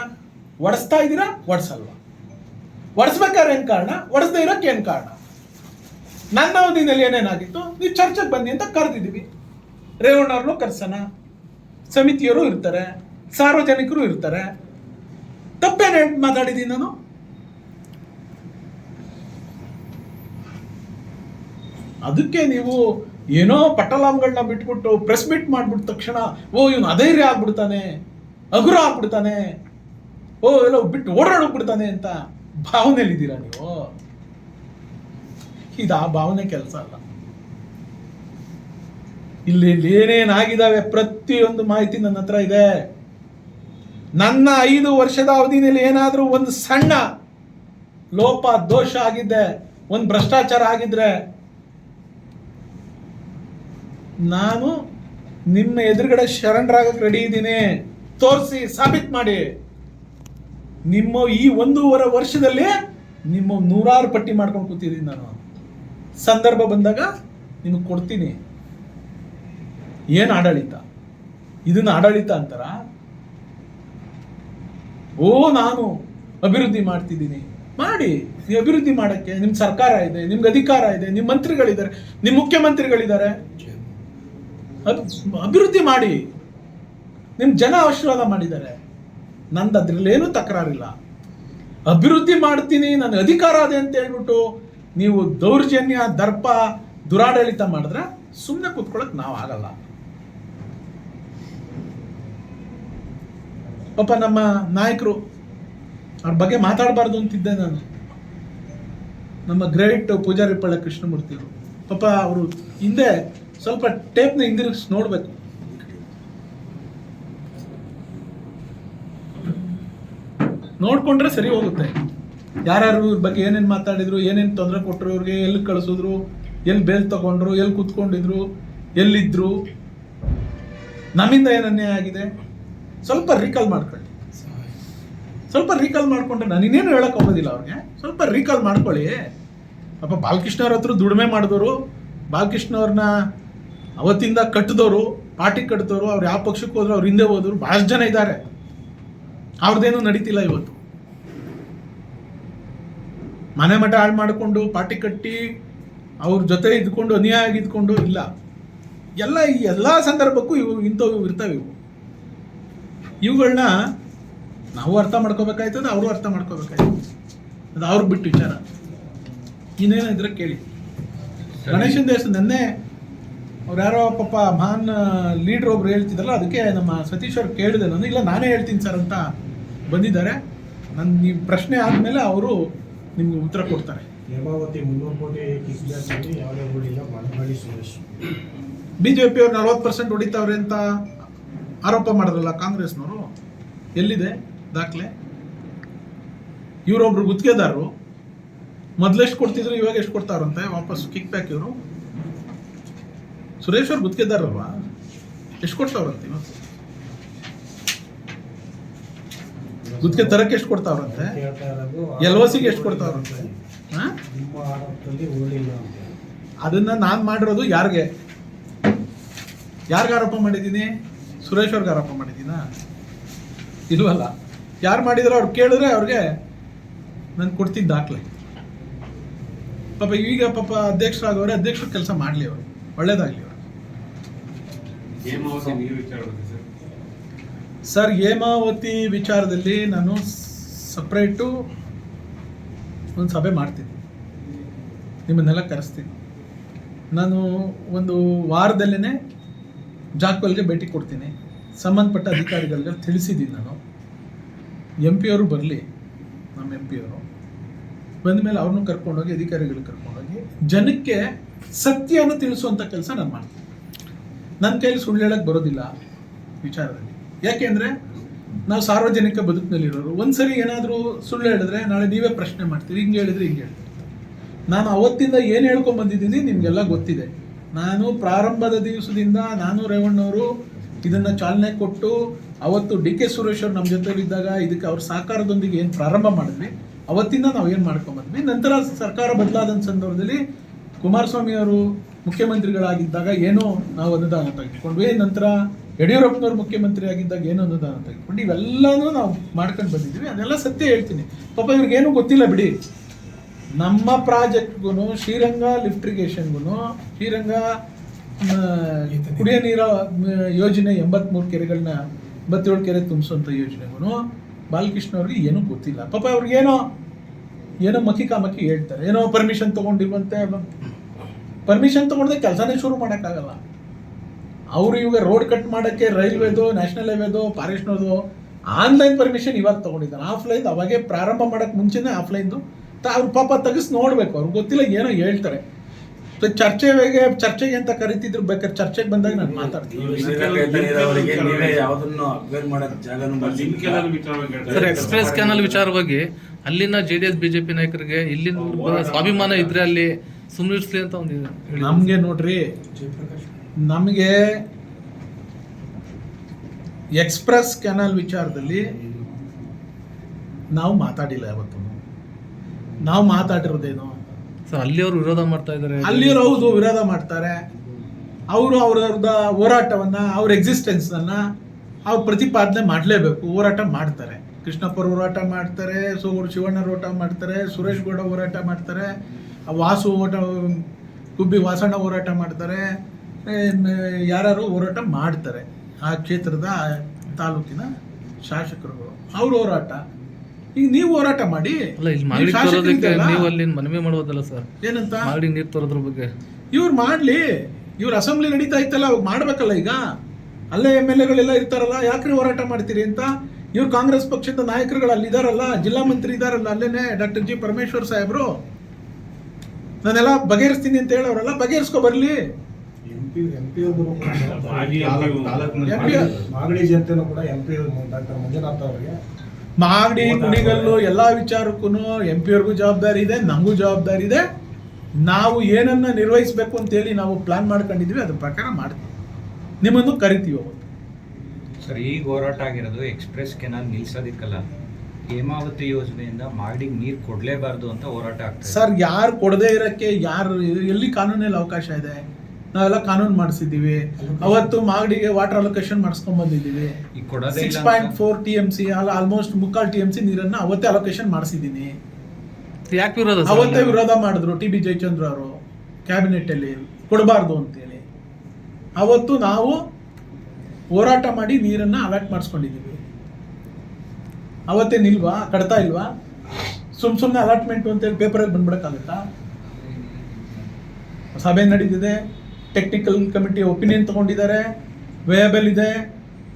ಒಡಿಸ್ತಾ ಇದ್ದೀರಾ, ಒಡಿಸಲ್ವಾ? ಒಡಿಸ್ಬೇಕಾದ್ರೆ ಏನು ಕಾರಣ, ಒಡಿಸ್ದೇ ಇರೋಕ್ಕೆ ಏನು ಕಾರಣ? ನನ್ನ ಅವಧಿನಲ್ಲಿ ಏನೇನಾಗಿತ್ತು, ನೀವು ಚರ್ಚೆಗೆ ಬನ್ನಿ ಅಂತ ಕರೆದಿದ್ದೀವಿ. ರೇವಣ್ಣವ್ರನ್ನೂ ಕರ್ಸೋಣ, ಸಮಿತಿಯವರು ಇರ್ತಾರೆ, ಸಾರ್ವಜನಿಕರು ಇರ್ತಾರೆ. ತಪ್ಪೇನು ಮಾತಾಡಿದ್ದೀನಿ ನಾನು? ಅದಕ್ಕೆ ನೀವು ಏನೋ ಪಟ್ಟಲಾಮ್ಗಳನ್ನ ಬಿಟ್ಬಿಟ್ಟು ಪ್ರೆಸ್ ಮೀಟ್ ಮಾಡ್ಬಿಟ್ಟ ತಕ್ಷಣ ಓ ಇವನು ಅಧೈರ್ಯ ಆಗ್ಬಿಡ್ತಾನೆ, ಹಗುರ ಆಗ್ಬಿಡ್ತಾನೆ, ಓ ಎಲ್ಲ ಬಿಟ್ಟು ಓಡಾಡೋಗ್ಬಿಡ್ತಾನೆ ಅಂತ ಭಾವನೆಯಲ್ಲಿದ್ದೀರಾ ನೀವು. ಇದು ಆ ಭಾವನೆ ಕೆಲಸ ಅಲ್ಲ. ಇಲ್ಲಿ ಏನೇನಾಗಿದ್ದಾವೆ ಪ್ರತಿಯೊಂದು ಮಾಹಿತಿ ನನ್ನ ಹತ್ರ ಇದೆ. ನನ್ನ 5 ವರ್ಷದ ಅವಧಿನಲ್ಲಿ ಏನಾದರೂ ಒಂದು ಸಣ್ಣ ಲೋಪ ದೋಷ ಆಗಿದ್ದೆ, ಒಂದು ಭ್ರಷ್ಟಾಚಾರ ಆಗಿದ್ರೆ ನಾನು ನಿಮ್ಮ ಎದುರುಗಡೆ ಶರಣರಾಗಕ್ಕೆ ರೆಡಿ ಇದ್ದೀನಿ. ತೋರಿಸಿ, ಸಾಬೀತು ಮಾಡಿ. ನಿಮ್ಮ ಈ 1.5 ವರ್ಷದಲ್ಲಿ ನಿಮ್ಮ 100 ಪಟ್ಟಿ ಮಾಡ್ಕೊಂಡು ಕೂತಿದ್ದೀನಿ ನಾನು. ಸಂದರ್ಭ ಬಂದಾಗ ನಿಮಗೆ ಕೊಡ್ತೀನಿ. ಏನು ಆಡಳಿತ? ಇದನ್ನ ಆಡಳಿತ ಅಂತಾರ? ಓ ನಾನು ಅಭಿವೃದ್ಧಿ ಮಾಡ್ತಿದ್ದೀನಿ, ಮಾಡಿ. ನೀವು ಅಭಿವೃದ್ಧಿ ಮಾಡಕ್ಕೆ ನಿಮ್ಮ ಸರ್ಕಾರ ಇದೆ, ನಿಮ್ಗೆ ಅಧಿಕಾರ ಇದೆ, ನಿಮ್ಮ ಮಂತ್ರಿಗಳಿದ್ದಾರೆ, ನಿಮ್ಮ ಮುಖ್ಯಮಂತ್ರಿಗಳಿದ್ದಾರೆ. ಅಭಿವೃದ್ಧಿ ಮಾಡಿ. ನಿಮ್ಮ ಜನ ಆಶೀರ್ವಾದ ಮಾಡಿದ್ದಾರೆ. ನಂದು ಅದ್ರಲ್ಲೇನು ತಕರಾರಿಲ್ಲ. ಅಭಿವೃದ್ಧಿ ಮಾಡ್ತೀನಿ, ನನ್ನ ಅಧಿಕಾರ ಅದೇ ಅಂತ ಹೇಳ್ಬಿಟ್ಟು ನೀವು ದೌರ್ಜನ್ಯ, ದರ್ಪ, ದುರಾಡಳಿತ ಮಾಡಿದ್ರೆ ಸುಮ್ಮನೆ ಕೂತ್ಕೊಳ್ಳೋಕೆ ನಾವು ಆಗಲ್ಲ. ಪಾಪ ನಮ್ಮ ನಾಯಕರು, ಅವ್ರ ಬಗ್ಗೆ ಮಾತಾಡಬಾರ್ದು ಅಂತಿದ್ದೆ ನಾನು. ನಮ್ಮ ಗ್ರೇಟ್ ಪೂಜಾರಿ ಪಳ್ಳ ಕೃಷ್ಣಮೂರ್ತಿಯವರು ಪಾಪ ಅವರು ಹಿಂದೆ ಸ್ವಲ್ಪ ಟೇಪ್ನ ಹಿಂದಿರುಗಿಸಿ ನೋಡ್ಬೇಕು. ನೋಡ್ಕೊಂಡ್ರೆ ಸರಿ ಹೋಗುತ್ತೆ. ಯಾರ್ಯಾರು ಇವ್ರ ಬಗ್ಗೆ ಏನೇನು ಮಾತಾಡಿದ್ರು, ಏನೇನು ತೊಂದರೆ ಕೊಟ್ಟರು, ಇವ್ರಿಗೆ ಎಲ್ಲಿ ಕಳಿಸಿದ್ರು, ಎಲ್ಲಿ ಬೇಲ್ ತಗೊಂಡ್ರು, ಎಲ್ಲಿ ಕೂತ್ಕೊಂಡಿದ್ರು, ಎಲ್ಲಿದ್ರು, ನಮ್ಮಿಂದ ಏನು ಅನ್ಯಾಯ ಆಗಿದೆ, ಸ್ವಲ್ಪ ರೀಕಾಲ್ ಮಾಡ್ಕೊಳ್ಳಿ. ಸ್ವಲ್ಪ ರೀಕಾಲ್ ಮಾಡ್ಕೊಂಡ್ರೆ ನಾನು ಇನ್ನೇನು ಹೇಳಕ್ ಹೋಗೋದಿಲ್ಲ ಅವ್ರಿಗೆ. ಸ್ವಲ್ಪ ರೀಕಾಲ್ ಮಾಡ್ಕೊಳ್ಳಿ. ಪಾಪ ಬಾಲಕೃಷ್ಣ ಅವ್ರ ಹತ್ರ ದುಡಿಮೆ ಮಾಡಿದವರು, ಬಾಲಕೃಷ್ಣ ಅವ್ರನ್ನ ಅವತ್ತಿಂದ ಕಟ್ಟಿದವರು, ಪಾರ್ಟಿ ಕಟ್ಟಿದವರು, ಅವ್ರು ಯಾವ ಪಕ್ಷಕ್ಕೆ ಹೋದ್ರು ಅವ್ರ ಹಿಂದೆ ಹೋದವರು ಬಹಳಷ್ಟು ಜನ ಇದ್ದಾರೆ. ಅವ್ರದ್ದೇನು ನಡೀತಿಲ್ಲ ಇವತ್ತು. ಮನೆ ಮಠ ಹಾಳು ಮಾಡಿಕೊಂಡು ಪಾರ್ಟಿ ಕಟ್ಟಿ ಅವ್ರ ಜೊತೆ ಇದ್ಕೊಂಡು ಅನ್ಯಾಯ ಇದ್ಕೊಂಡು ಇಲ್ಲ. ಎಲ್ಲ ಸಂದರ್ಭಕ್ಕೂ ಇಂಥವು ಇರ್ತವೆ. ಇವುಗಳನ್ನ ನಾವು ಅರ್ಥ ಮಾಡ್ಕೋಬೇಕಾಯ್ತದೆ, ಅವರು ಅರ್ಥ ಮಾಡ್ಕೋಬೇಕಾಯ್ತದೆ. ಅದು ಅವ್ರಿಗೆ ಬಿಟ್ಟು ವಿಚಾರ. ಇನ್ನೇನಿದ್ರೆ ಕೇಳಿ. ಗಣೇಶನ ದೇಶ ನೆನ್ನೆ ಅವ್ರು ಯಾರೋ ಪಾಪ ಮಹಾನ್ ಲೀಡ್ರ್ ಒಬ್ರು ಹೇಳ್ತಿದ್ರಲ್ಲ, ಅದಕ್ಕೆ ನಮ್ಮ ಸತೀಶ್ ಅವ್ರು ಕೇಳಿದೆ ನಾನು. ಇಲ್ಲ ನಾನೇ ಹೇಳ್ತೀನಿ ಸರ್ ಅಂತ ಬಂದಿದ್ದಾರೆ. ನೀವು ಪ್ರಶ್ನೆ ಆದಮೇಲೆ ಅವರು ನಿಮ್ಗೆ ಉತ್ತರ ಕೊಡ್ತಾರೆ. ಹೇಮಾವತಿ 300 ಕೋಟಿ ಕಿಸ್ಬ್ಯಾಕ್ ಯಾವುದೇ ಹೊಡಿಲ್ಲ ಮಳವಳ್ಳಿ ಸುರೇಶ್. BJP ಅವ್ರು 40% ಹೊಡಿತಾವ್ರೆ ಅಂತ ಆರೋಪ ಮಾಡಿದ್ರಲ್ಲ ಕಾಂಗ್ರೆಸ್ನವರು, ಎಲ್ಲಿದೆ ದಾಖಲೆ? ಇವರೊಬ್ರು ಗುತ್ತಿಗೆದಾರರು, ಮೊದಲೆಷ್ಟು ಕೊಡ್ತಿದ್ರು ಇವಾಗ ಎಷ್ಟು ಕೊಡ್ತಾರಂತೆ ವಾಪಸ್ ಕಿಕ್ ಬ್ಯಾಕ್. ಇವರು ಸುರೇಶ್ ಅವ್ರು ಗುತ್ತಿಗೆದಾರಲ್ವಾ, ಎಷ್ಟು ಕೊಡ್ತಾವ್ರಂತೆ ಇವತ್ತು? ಗುತ್ತಿಗೆ ತರಕ್ಕೆ ಎಷ್ಟು ಕೊಡ್ತಾವ್ರಂತೆ? LOCಗೆ ಎಷ್ಟು ಕೊಡ್ತಾವ್ರಂತೆ? ನಿಮ್ಮ ಆರೋಪದಲ್ಲಿ ಉರುಳಿಲ್ಲ ಅಂತ. ಅದನ್ನ ನಾನು ಮಾಡಿರೋದು ಯಾರಿಗೆ ಆರೋಪ ಮಾಡಿದ್ದೀನಿ? ಸುರೇಶ್ ಅವ್ರಿಗೆ ಆರೋಪ ಮಾಡಿದ್ದೀನಾ? ಇಲ್ವಲ್ಲ. ಯಾರು ಮಾಡಿದ್ರು ಅವ್ರು ಕೇಳಿದ್ರೆ ಅವ್ರಿಗೆ ನಾನು ಕೊಡ್ತಿದ್ದ ದಾಖಲೆ. ಪಾಪ ಈಗ ಪಾಪ ಅಧ್ಯಕ್ಷರಾಗವ್ರೆ, ಅಧ್ಯಕ್ಷರು ಕೆಲಸ ಮಾಡಲಿ, ಅವರು ಒಳ್ಳೇದಾಗಲಿ ಅವರು. ಸರ್, ಹೇಮಾವತಿ ವಿಚಾರದಲ್ಲಿ ನಾನು ಸಪ್ರೇಟು ಒಂದು ಸಭೆ ಮಾಡ್ತೀನಿ, ನಿಮ್ಮನ್ನೆಲ್ಲ ಕರೆಸ್ತೀನಿ. ನಾನು ಒಂದು ವಾರದಲ್ಲೇ ಜಾಕ್ವೆಲ್ಗೆ ಭೇಟಿ ಕೊಡ್ತೀನಿ. ಸಂಬಂಧಪಟ್ಟ ಅಧಿಕಾರಿಗಳಿಗೆ ತಿಳಿಸಿದ್ದೀನಿ ನಾನು. MP ಅವರು ಬರಲಿ, ನಮ್ಮ MP ಅವರು ಬಂದ ಮೇಲೆ ಅವ್ರನ್ನೂ ಕರ್ಕೊಂಡೋಗಿ, ಅಧಿಕಾರಿಗಳಿಗೆ ಕರ್ಕೊಂಡೋಗಿ ಜನಕ್ಕೆ ಸತ್ಯವನ್ನು ತಿಳಿಸುವಂಥ ಕೆಲಸ ನಾನು ಮಾಡ್ತೀನಿ. ನನ್ನ ಕೈಲಿ ಸುಳ್ಳು ಹೇಳಕ್ಕೆ ಬರೋದಿಲ್ಲ ವಿಚಾರದಲ್ಲಿ. ಯಾಕೆಂದರೆ ನಾವು ಸಾರ್ವಜನಿಕ ಬದುಕಿನಲ್ಲಿರೋರು. ಒಂದ್ಸರಿ ಏನಾದರೂ ಸುಳ್ಳು ಹೇಳಿದ್ರೆ ನಾಳೆ ನೀವೇ ಪ್ರಶ್ನೆ ಮಾಡ್ತೀರಿ, ಹಿಂಗೆ ಹೇಳಿದ್ರೆ ಹಿಂಗೆ ಹೇಳ್ತೀರಿ. ನಾನು ಅವತ್ತಿಂದ ಏನು ಹೇಳ್ಕೊಂಬಂದಿದ್ದೀನಿ ನಿಮಗೆಲ್ಲ ಗೊತ್ತಿದೆ. ನಾನು ಪ್ರಾರಂಭದ ದಿವಸದಿಂದ ನಾನು ರೇವಣ್ಣವರು ಇದನ್ನು ಚಾಲನೆ ಕೊಟ್ಟು, ಅವತ್ತು DK ಸುರೇಶ್ ಅವರು ನಮ್ಮ ಜೊತೆಲಿದ್ದಾಗ ಇದಕ್ಕೆ ಅವ್ರ ಸಹಕಾರದೊಂದಿಗೆ ಏನು ಪ್ರಾರಂಭ ಮಾಡಿದ್ವಿ, ಅವತ್ತಿಂದ ನಾವು ಏನು ಮಾಡ್ಕೊಂಬಂದ್ವಿ. ನಂತರ ಸರ್ಕಾರ ಬದಲಾದ ಸಂದರ್ಭದಲ್ಲಿ ಕುಮಾರಸ್ವಾಮಿ ಅವರು ಮುಖ್ಯಮಂತ್ರಿಗಳಾಗಿದ್ದಾಗ ಏನೋ ನಾವು ಅನುದಾನ ತೆಗೆದುಕೊಂಡ್ವಿ. ನಂತರ ಯಡಿಯೂರಪ್ಪನವ್ರು ಮುಖ್ಯಮಂತ್ರಿ ಆಗಿದ್ದಾಗ ಏನೋ ಅನುದಾನ ತೆಗೆದುಕೊಂಡು ಇವೆಲ್ಲನೂ ನಾವು ಮಾಡ್ಕೊಂಡು ಬಂದಿದ್ವಿ. ಅದೆಲ್ಲ ಸತ್ಯ ಹೇಳ್ತೀನಿ. ಪಾಪ ಇವ್ರಿಗೇನು ಗೊತ್ತಿಲ್ಲ ಬಿಡಿ. ನಮ್ಮ ಪ್ರಾಜೆಕ್ಟ್ಗೂ, ಶ್ರೀರಂಗ ಲಿಫ್ಟ್ ಇರಿಗೇಷನ್ಗೂ, ಶ್ರೀರಂಗ ಕುಡಿಯೋ ನೀರ ಯೋಜನೆ 83 ಕೆರೆಗಳನ್ನ 87 ಕೆರೆ ತುಂಬಿಸುವಂಥ ಯೋಜನೆಗೂ ಬಾಲಕೃಷ್ಣ ಅವ್ರಿಗೆ ಏನೂ ಗೊತ್ತಿಲ್ಲ. ಪಾಪ ಅವ್ರಿಗೇನೋ ಮಕ್ಕಿ ಹೇಳ್ತಾರೆ. ಏನೋ ಪರ್ಮಿಷನ್ ತೊಗೊಂಡಿರುವಂತೆ. ಪರ್ಮಿಷನ್ ತೊಗೊಂಡ್ರೆ ಕೆಲಸನೇ ಶುರು ಮಾಡೋಕ್ಕಾಗಲ್ಲ. ಅವರು ಇವಾಗ ರೋಡ್ ಕಟ್ ಮಾಡೋಕ್ಕೆ ರೈಲ್ವೇದು, ನ್ಯಾಷನಲ್ ಹೈವೇದು, ಫಾರೆಸ್ಟ್ನದು ಆನ್ಲೈನ್ ಪರ್ಮಿಷನ್ ಇವಾಗ ತೊಗೊಂಡಿದ್ದಾರೆ. ಆಫ್ಲೈನ್ ಅವಾಗೆ ಪ್ರಾರಂಭ ಮಾಡೋಕ್ಕೆ ಮುಂಚೆನೇ ಆಫ್ಲೈನ್ದು ಅವ್ರು ಪಾಪ ತೆಗೆಸಿ ನೋಡ್ಬೇಕು. ಅವ್ರಿಗೆ ಗೊತ್ತಿಲ್ಲ, ಏನೋ ಹೇಳ್ತಾರೆ. ಚರ್ಚೆಗೆ ಅಂತ ಕರಿತಿದ್ರು, ಬೇಕಾದ್ರೆ ಚರ್ಚೆಗೆ ಬಂದಾಗ ನಾನು ಮಾತಾಡ್ತೀನಿ. ಸರ್, ಎಕ್ಸ್ಪ್ರೆಸ್ ಕೆನಾಲ್ ವಿಚಾರವಾಗಿ ಅಲ್ಲಿನ JDS BJP ನಾಯಕರಿಗೆ ಇಲ್ಲಿನ ಸ್ವಾಭಿಮಾನ ಇದ್ರೆ ಅಲ್ಲಿ ಸುಮ್ಮನಿರ್ಸ್ಲಿ ಅಂತ ಒಂದು ನಮಗೆ ನೋಡ್ರಿ, ನಮಗೆ ಎಕ್ಸ್ಪ್ರೆಸ್ ಕೆನಾಲ್ ವಿಚಾರದಲ್ಲಿ ನಾವು ಮಾತಾಡಿಲ್ಲ ಯಾವತ್ತೂ. ನಾವು ಮಾತಾಡಿರೋದೇನು ಸರ್, ಅಲ್ಲಿಯವರು ವಿರೋಧ ಮಾಡ್ತಾ ಇದ್ದಾರೆ. ಅಲ್ಲಿಯವರು ಹೌದು ವಿರೋಧ ಮಾಡ್ತಾರೆ. ಅವರು ಅವ್ರವ್ರದ ಹೋರಾಟವನ್ನು, ಅವ್ರ ಎಕ್ಸಿಸ್ಟೆನ್ಸನ್ನು ಅವ್ರು ಪ್ರತಿಪಾದನೆ ಮಾಡಲೇಬೇಕು. ಹೋರಾಟ ಮಾಡ್ತಾರೆ. ಕೃಷ್ಣಪ್ಪರು ಹೋರಾಟ ಮಾಡ್ತಾರೆ, ಸೋಗೂರು ಶಿವಣ್ಣರು ಹೋರಾಟ ಮಾಡ್ತಾರೆ, ಸುರೇಶ್ ಗೌಡ ಹೋರಾಟ ಮಾಡ್ತಾರೆ, ವಾಸು ಗುಬ್ಬಿ ವಾಸಣ್ಣ ಹೋರಾಟ ಮಾಡ್ತಾರೆ, ಯಾರು ಹೋರಾಟ ಮಾಡ್ತಾರೆ. ಆ ಕ್ಷೇತ್ರದ ತಾಲೂಕಿನ ಶಾಸಕರುಗಳು ಅವ್ರ ಹೋರಾಟ. ಈಗ ನೀವು ಹೋರಾಟ ಮಾಡಿ. ಅಲ್ಲ, ಇಲ್ಲಿ ಮಾಗಡಿ ತರೋದಕ್ಕೆ ನೀವು ಅಲ್ಲಿ ಮನವಿ ಮಾಡೋದಲ್ಲ ಸರ್, ಏನಂತ ಮಾಗಡಿ ನೀರು ತರೋದ್ರ ಬಗ್ಗೆ ಇವ್ರು ಮಾಡ್ಲಿ. ಇವ್ರ ಅಸೆಂಬ್ಲಿ ನಡೀತಾ ಇತ್ತಲ್ಲ, ಅವಾಗ ಮಾಡ್ಬೇಕಲ್ಲ. ಈಗ ಅಲ್ಲೇ MLAಗಳೆಲ್ಲ ಇರ್ತಾರಲ್ಲ, ಯಾಕ್ರಿ ಹೋರಾಟ ಮಾಡ್ತೀರಿ ಅಂತ. ಇವ್ರು ಕಾಂಗ್ರೆಸ್ ಪಕ್ಷದ ನಾಯಕರುಗಳು ಅಲ್ಲಿದ್ದಾರಲ್ಲ, ಜಿಲ್ಲಾ ಮಂತ್ರಿ ಇದ್ದಾರಲ್ಲ, ಅಲ್ಲೇನೆ Dr. G. ಪರಮೇಶ್ವರ್ ಸಾಹೇಬ್ರು ನಾನೆಲ್ಲ ಬಗೆಹರಿಸ್ತೀನಿ ಅಂತ ಹೇಳೋರಲ್ಲ, ಬಗೆಹರಿಸ್ಕೊ ಬರ್ಲಿ. ಮಾಗಡಿ ಜನತೆನೂ ಕೂಡ MP ಡಾಕ್ಟರ್ ಮಂಜುನಾಥ್ ಅವರಿಗೆ ಮಾಗಡಿ ಕುಣಿಗಲ್ಲು ಎಲ್ಲ ವಿಚಾರಕ್ಕೂ MP ಅವ್ರಿಗೂ ಜವಾಬ್ದಾರಿ ಇದೆ, ನಮಗೂ ಜವಾಬ್ದಾರಿ ಇದೆ. ನಾವು ಏನನ್ನ ನಿರ್ವಹಿಸಬೇಕು ಅಂತೇಳಿ ನಾವು ಪ್ಲಾನ್ ಮಾಡ್ಕೊಂಡಿದ್ವಿ, ಅದ್ರ ಪ್ರಕಾರ ಮಾಡ್ತೀವಿ. ನಿಮ್ಮನ್ನು ಕರಿತೀವಿ ಅವತ್ತು. ಸರ್, ಈಗ ಹೋರಾಟ ಆಗಿರೋದು ಎಕ್ಸ್ಪ್ರೆಸ್ ಕೆನಾಲ್ ನಿಲ್ಸೋದಿಕ್ಕಲ್ಲ, ಹೇಮಾವತಿ ಯೋಜನೆಯಿಂದ ಮಾಗಡಿಗೆ ನೀರು ಕೊಡಲೇಬಾರ್ದು ಅಂತ ಹೋರಾಟ ಆಗ್ತದೆ. ಸರ್, ಯಾರು ಕೊಡದೇ ಇರೋಕ್ಕೆ ಎಲ್ಲಿ ಕಾನೂನಲ್ಲಿ ಅವಕಾಶ ಇದೆ? ನಾವೆಲ್ಲ ಕಾನೂನು ಮಾಡಿಸಿದ್ದೀವಿ. ಅವತ್ತು ಮಾಗಡಿಗೆ ವಾಟರ್ ಅಲೋಕೇಶನ್ ಮಾಡಿಸ್ಕೊಂಡ್ ಬಂದಿದ್ದೀವಿ. 6.4 TMC ಆಲ್ಮೋಸ್ಟ್ 3/4 TMC ನೀರನ್ನು ಅವತ್ತೇ ಅಲೋಕೇಶನ್ ಮಾಡಿಸಿದ್ದೀನಿ. ಯಾಕೆ ವಿರೋಧ? ಅವತ್ತೇ ವಿರೋಧ ಮಾಡಿದ್ರು TB ಜಯಚಂದ್ರ ಅವರು ಕ್ಯಾಬಿನೆಟ್ ಅಲ್ಲಿ, ಕೊಡಬಾರ್ದು ಅಂತೇಳಿ. ಅವತ್ತು ನಾವು ಹೋರಾಟ ಮಾಡಿ ನೀರನ್ನು ಅಲಾಟ್ ಮಾಡಿಸ್ಕೊಂಡಿದ್ದೀವಿ. ಅವತ್ತೇನಿಲ್ವಾ, ಕಟ್ತಾ ಇಲ್ವಾ? ಸುಮ್ಮನೆ ಅಲಾಟ್ಮೆಂಟು ಅಂತೇಳಿ ಪೇಪರಲ್ಲಿ ಬಂದ್ಬಿಡೋಕ್ಕಾಗುತ್ತಾ? ಸಭೆ ನಡೀತಿದೆ, ಟೆಕ್ನಿಕಲ್ ಕಮಿಟಿ ಒಪಿನಿಯನ್ ತೊಗೊಂಡಿದ್ದಾರೆ, ವೇಯಬಲ್ ಇದೆ,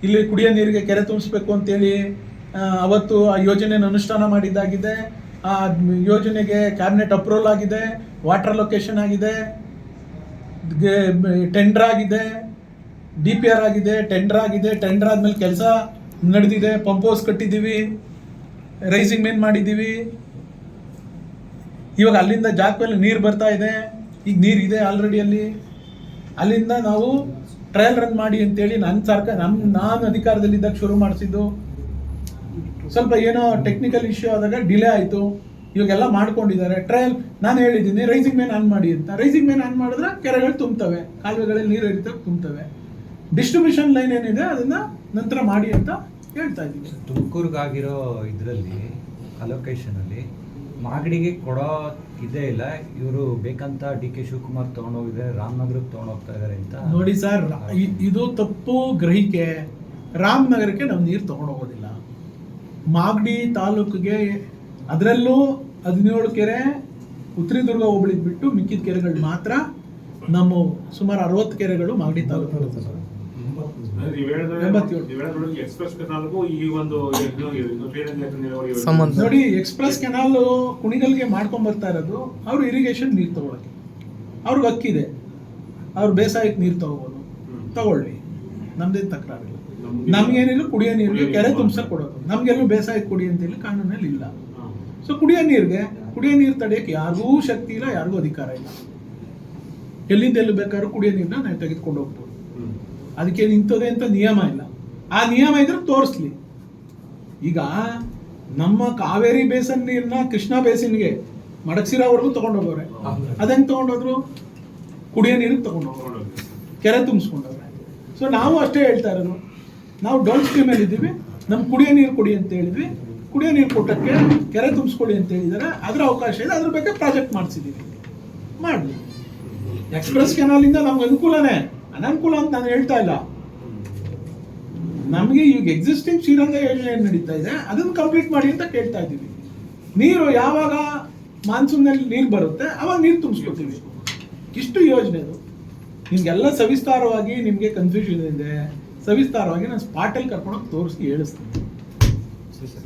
ಇಲ್ಲಿ ಕುಡಿಯೋ ನೀರಿಗೆ ಕೆರೆ ತುಂಬಿಸ್ಬೇಕು ಅಂತೇಳಿ ಅವತ್ತು ಆ ಯೋಜನೆಯನ್ನು ಅನುಷ್ಠಾನ ಮಾಡಿದ್ದಾಗಿದೆ. ಆ ಯೋಜನೆಗೆ ಕ್ಯಾಬಿನೆಟ್ ಅಪ್ರೂವಲ್ ಆಗಿದೆ, ವಾಟರ್ ಲೊಕೇಶನ್ ಆಗಿದೆ, ಟೆಂಡರ್ ಆಗಿದೆ, DPR ಆಗಿದೆ, ಟೆಂಡರ್ ಆಗಿದೆ. ಟೆಂಡರ್ ಆದಮೇಲೆ ಕೆಲಸ ನಡೆದಿದೆ, ಪಂಪ್ ಹೌಸ್ ಕಟ್ಟಿದ್ದೀವಿ, ರೈಸಿಂಗ್ ಮೇನ್ ಮಾಡಿದ್ದೀವಿ. ಇವಾಗ ಅಲ್ಲಿಂದ ಜಾಕ್ ನೀರು ಬರ್ತಾ ಇದೆ, ಈಗ ನೀರಿದೆ ಆಲ್ರೆಡಿ ಅಲ್ಲಿಂದ ನಾವು ಟ್ರಯಲ್ ರನ್ ಮಾಡಿ ಅಂತೇಳಿ ನಾನು ಅಧಿಕಾರದಲ್ಲಿದ್ದಾಗ ಶುರು ಮಾಡಿಸಿದ್ದು. ಸ್ವಲ್ಪ ಏನೋ ಟೆಕ್ನಿಕಲ್ ಇಶ್ಯೂ ಆದಾಗ ಡಿಲೇ ಆಯಿತು, ಇವಾಗೆಲ್ಲ ಮಾಡ್ಕೊಂಡಿದ್ದಾರೆ. ಟ್ರಯಲ್ ನಾನು ಹೇಳಿದ್ದೀನಿ ರೈಸಿಂಗ್ ಮೇನ್ ಆನ್ ಮಾಡಿ ಅಂತ. ರೈಸಿಂಗ್ ಮೇನ್ ಆನ್ ಮಾಡಿದ್ರೆ ಕೆರೆಗಳು ತುಂಬ್ತವೆ, ಕಾಲುವೆಗಳಲ್ಲಿ ನೀರು ಹರಿತವೆ, ತುಂಬ್ತವೆ. ಡಿಸ್ಟ್ರಿಬ್ಯೂಷನ್ ಲೈನ್ ಏನಿದೆ ಅದನ್ನ ನಂತರ ಮಾಡಿ ಅಂತ ಹೇಳ್ತಾ ಇದ್ದೀವಿ. ತುಮಕೂರಿಗಾಗಿರೋ ಇದರಲ್ಲಿ ಅಲೋಕೇಶನಲ್ಲಿ ಮಾಗಡಿಗೆ ಕೊಡೋ ಇದೇ ಇಲ್ಲ. ಇವರು ಬೇಕಂತ DK ಶಿವಕುಮಾರ್ ತೊಗೊಂಡೋಗಿದ್ದಾರೆ, ರಾಮನಗರಕ್ಕೆ ತೊಗೊಂಡೋಗ್ತಾ ಇದ್ದಾರೆ ಅಂತ. ನೋಡಿ ಸರ್, ಇದು ತಪ್ಪು ಗ್ರಹಿಕೆ. ರಾಮನಗರಕ್ಕೆ ನಾವು ನೀರು ತೊಗೊಂಡೋಗೋದಿಲ್ಲ. ಮಾಗಡಿ ತಾಲೂಕಿಗೆ ಅದರಲ್ಲೂ 17 ಕೆರೆ ಉತ್ತರದುರ್ಗ ಹೋಬಳಿಗೆ ಬಿಟ್ಟು ಮಿಕ್ಕಿದ ಕೆರೆಗಳು ಮಾತ್ರ ನಮ್ಮ ಸುಮಾರು 60 ಕೆರೆಗಳು ಮಾಗಡಿ ತಾಲೂಕು ಇರುತ್ತೆ ಸರ್. ಸಂಬಂಧ ನೋಡಿ, ಎಕ್ಸ್ಪ್ರೆಸ್ ಕೆನಾಲ್ ಕುಣಿಗಲ್ಗೆ ಮಾಡ್ಕೊಂಡ್ ಬರ್ತಾ ಇರೋದು ಅವ್ರು ಇರಿಗೇಷನ್ ನೀರು ತಗೊಳಕ್ಕೆ. ಅವ್ರಿಗೆ ಹಕ್ಕಿದೆ, ಅವ್ರು ಬೇಸಾಯಕ್ಕೆ ನೀರು ತಗೊಳ್ಳಿ, ನಮ್ದೇನು ತಕರಾರಿಲ್ಲ. ನಮ್ಗೇನಿಲ್ಲ, ಕುಡಿಯೋ ನೀರಿಗೆ ಕೆರೆ ತುಂಬಿಸಕ್ಕೆ ಕೊಡೋದು, ನಮ್ಗೆಲ್ಲೂ ಬೇಸಾಯಕ್ಕೆ ಕೊಡಿ ಅಂತೇಳಿ ಕಾನೂನಲ್ಲಿ ಇಲ್ಲ. ಸೊ ಕುಡಿಯೋ ನೀರು ತಡೆಯಕ್ಕೆ ಯಾರಿಗೂ ಶಕ್ತಿ ಇಲ್ಲ, ಯಾರಿಗೂ ಅಧಿಕಾರ ಇಲ್ಲ. ಎಲ್ಲಿಂದ ಬೇಕಾದ್ರೂ ಕುಡಿಯೋ ನೀರನ್ನ ನಾವು ತೆಗೆದುಕೊಂಡು ಹೋಗ್ಬೋದು. ಅದಕ್ಕೆ ನಿಂತದೆ ಅಂತ ನಿಯಮ ಇಲ್ಲ. ಆ ನಿಯಮ ಇದ್ರೆ ತೋರಿಸ್ಲಿ. ಈಗ ನಮ್ಮ ಕಾವೇರಿ ಬೇಸನ್ ನೀರನ್ನ ಕೃಷ್ಣ ಬೇಸಿನ್ಗೆ ಮಡಕ್ಸಿರೋವರೆಗೂ ತಗೊಂಡೋಗವ್ರೆ. ಅದಂಗೆ ತಗೊಂಡೋದ್ರು, ಕುಡಿಯೋ ನೀರಿಗೆ ತಗೊಂಡೋಗ್ರು, ಕೆರೆ ತುಂಬಿಸ್ಕೊಂಡವ್ರೆ. ಸೊ ನಾವು ಅಷ್ಟೇ ಹೇಳ್ತಾ ಇರೋದು, ನಾವು ಡೌನ್ ಸ್ಟ್ರೀಮಲ್ಲಿ ಇದ್ದೀವಿ, ನಮ್ಗೆ ಕುಡಿಯೋ ನೀರು ಕೊಡಿ ಅಂತ ಹೇಳಿದ್ವಿ. ಕುಡಿಯೋ ನೀರು ಕೊಟ್ಟಕ್ಕೆ ಕೆರೆ ತುಂಬಿಸ್ಕೊಳ್ಳಿ ಅಂತ ಹೇಳಿದ್ದಾರೆ. ಅದರ ಅವಕಾಶ ಇದೆ, ಅದ್ರ ಬಗ್ಗೆ ಪ್ರಾಜೆಕ್ಟ್ ಮಾಡಿಸಿದ್ದೀವಿ, ಮಾಡಲಿ. ಎಕ್ಸ್ಪ್ರೆಸ್ ಕೆನಾಲಿಂದ ನಮ್ಗೆ ಅನುಕೂಲನೇ, ಅನನುಕೂಲ ಅಂತ ನಾನು ಹೇಳ್ತಾ ಇಲ್ಲ. ನಮಗೆ ಈಗ ಎಕ್ಸಿಸ್ಟಿಂಗ್ ಶ್ರೀರಂಗ ಯೋಜನೆ ನಡೀತಾ ಇದೆ, ಅದನ್ನು ಕಂಪ್ಲೀಟ್ ಮಾಡಿ ಅಂತ ಕೇಳ್ತಾ ಇದ್ದೀವಿ. ನೀರು ಯಾವಾಗ ಮಾನ್ಸೂನ್ನಲ್ಲಿ ನೀರು ಬರುತ್ತೆ ಅವಾಗ ನೀರು ತುಂಬಿಸ್ಕೊತೀವಿ. ಇಷ್ಟು ಯೋಜನೆದು ನಿಮ್ಗೆಲ್ಲ ಸವಿಸ್ತಾರವಾಗಿ, ನಿಮಗೆ ಕನ್ಫ್ಯೂಷನ್ ಇದೆ, ಸವಿಸ್ತಾರವಾಗಿ ನಾನು ಸ್ಪಾಟಲ್ಲಿ ಕರ್ಕೊಂಡೋಗಿ ತೋರಿಸಿ ಹೇಳಿಸ್ತೀನಿ.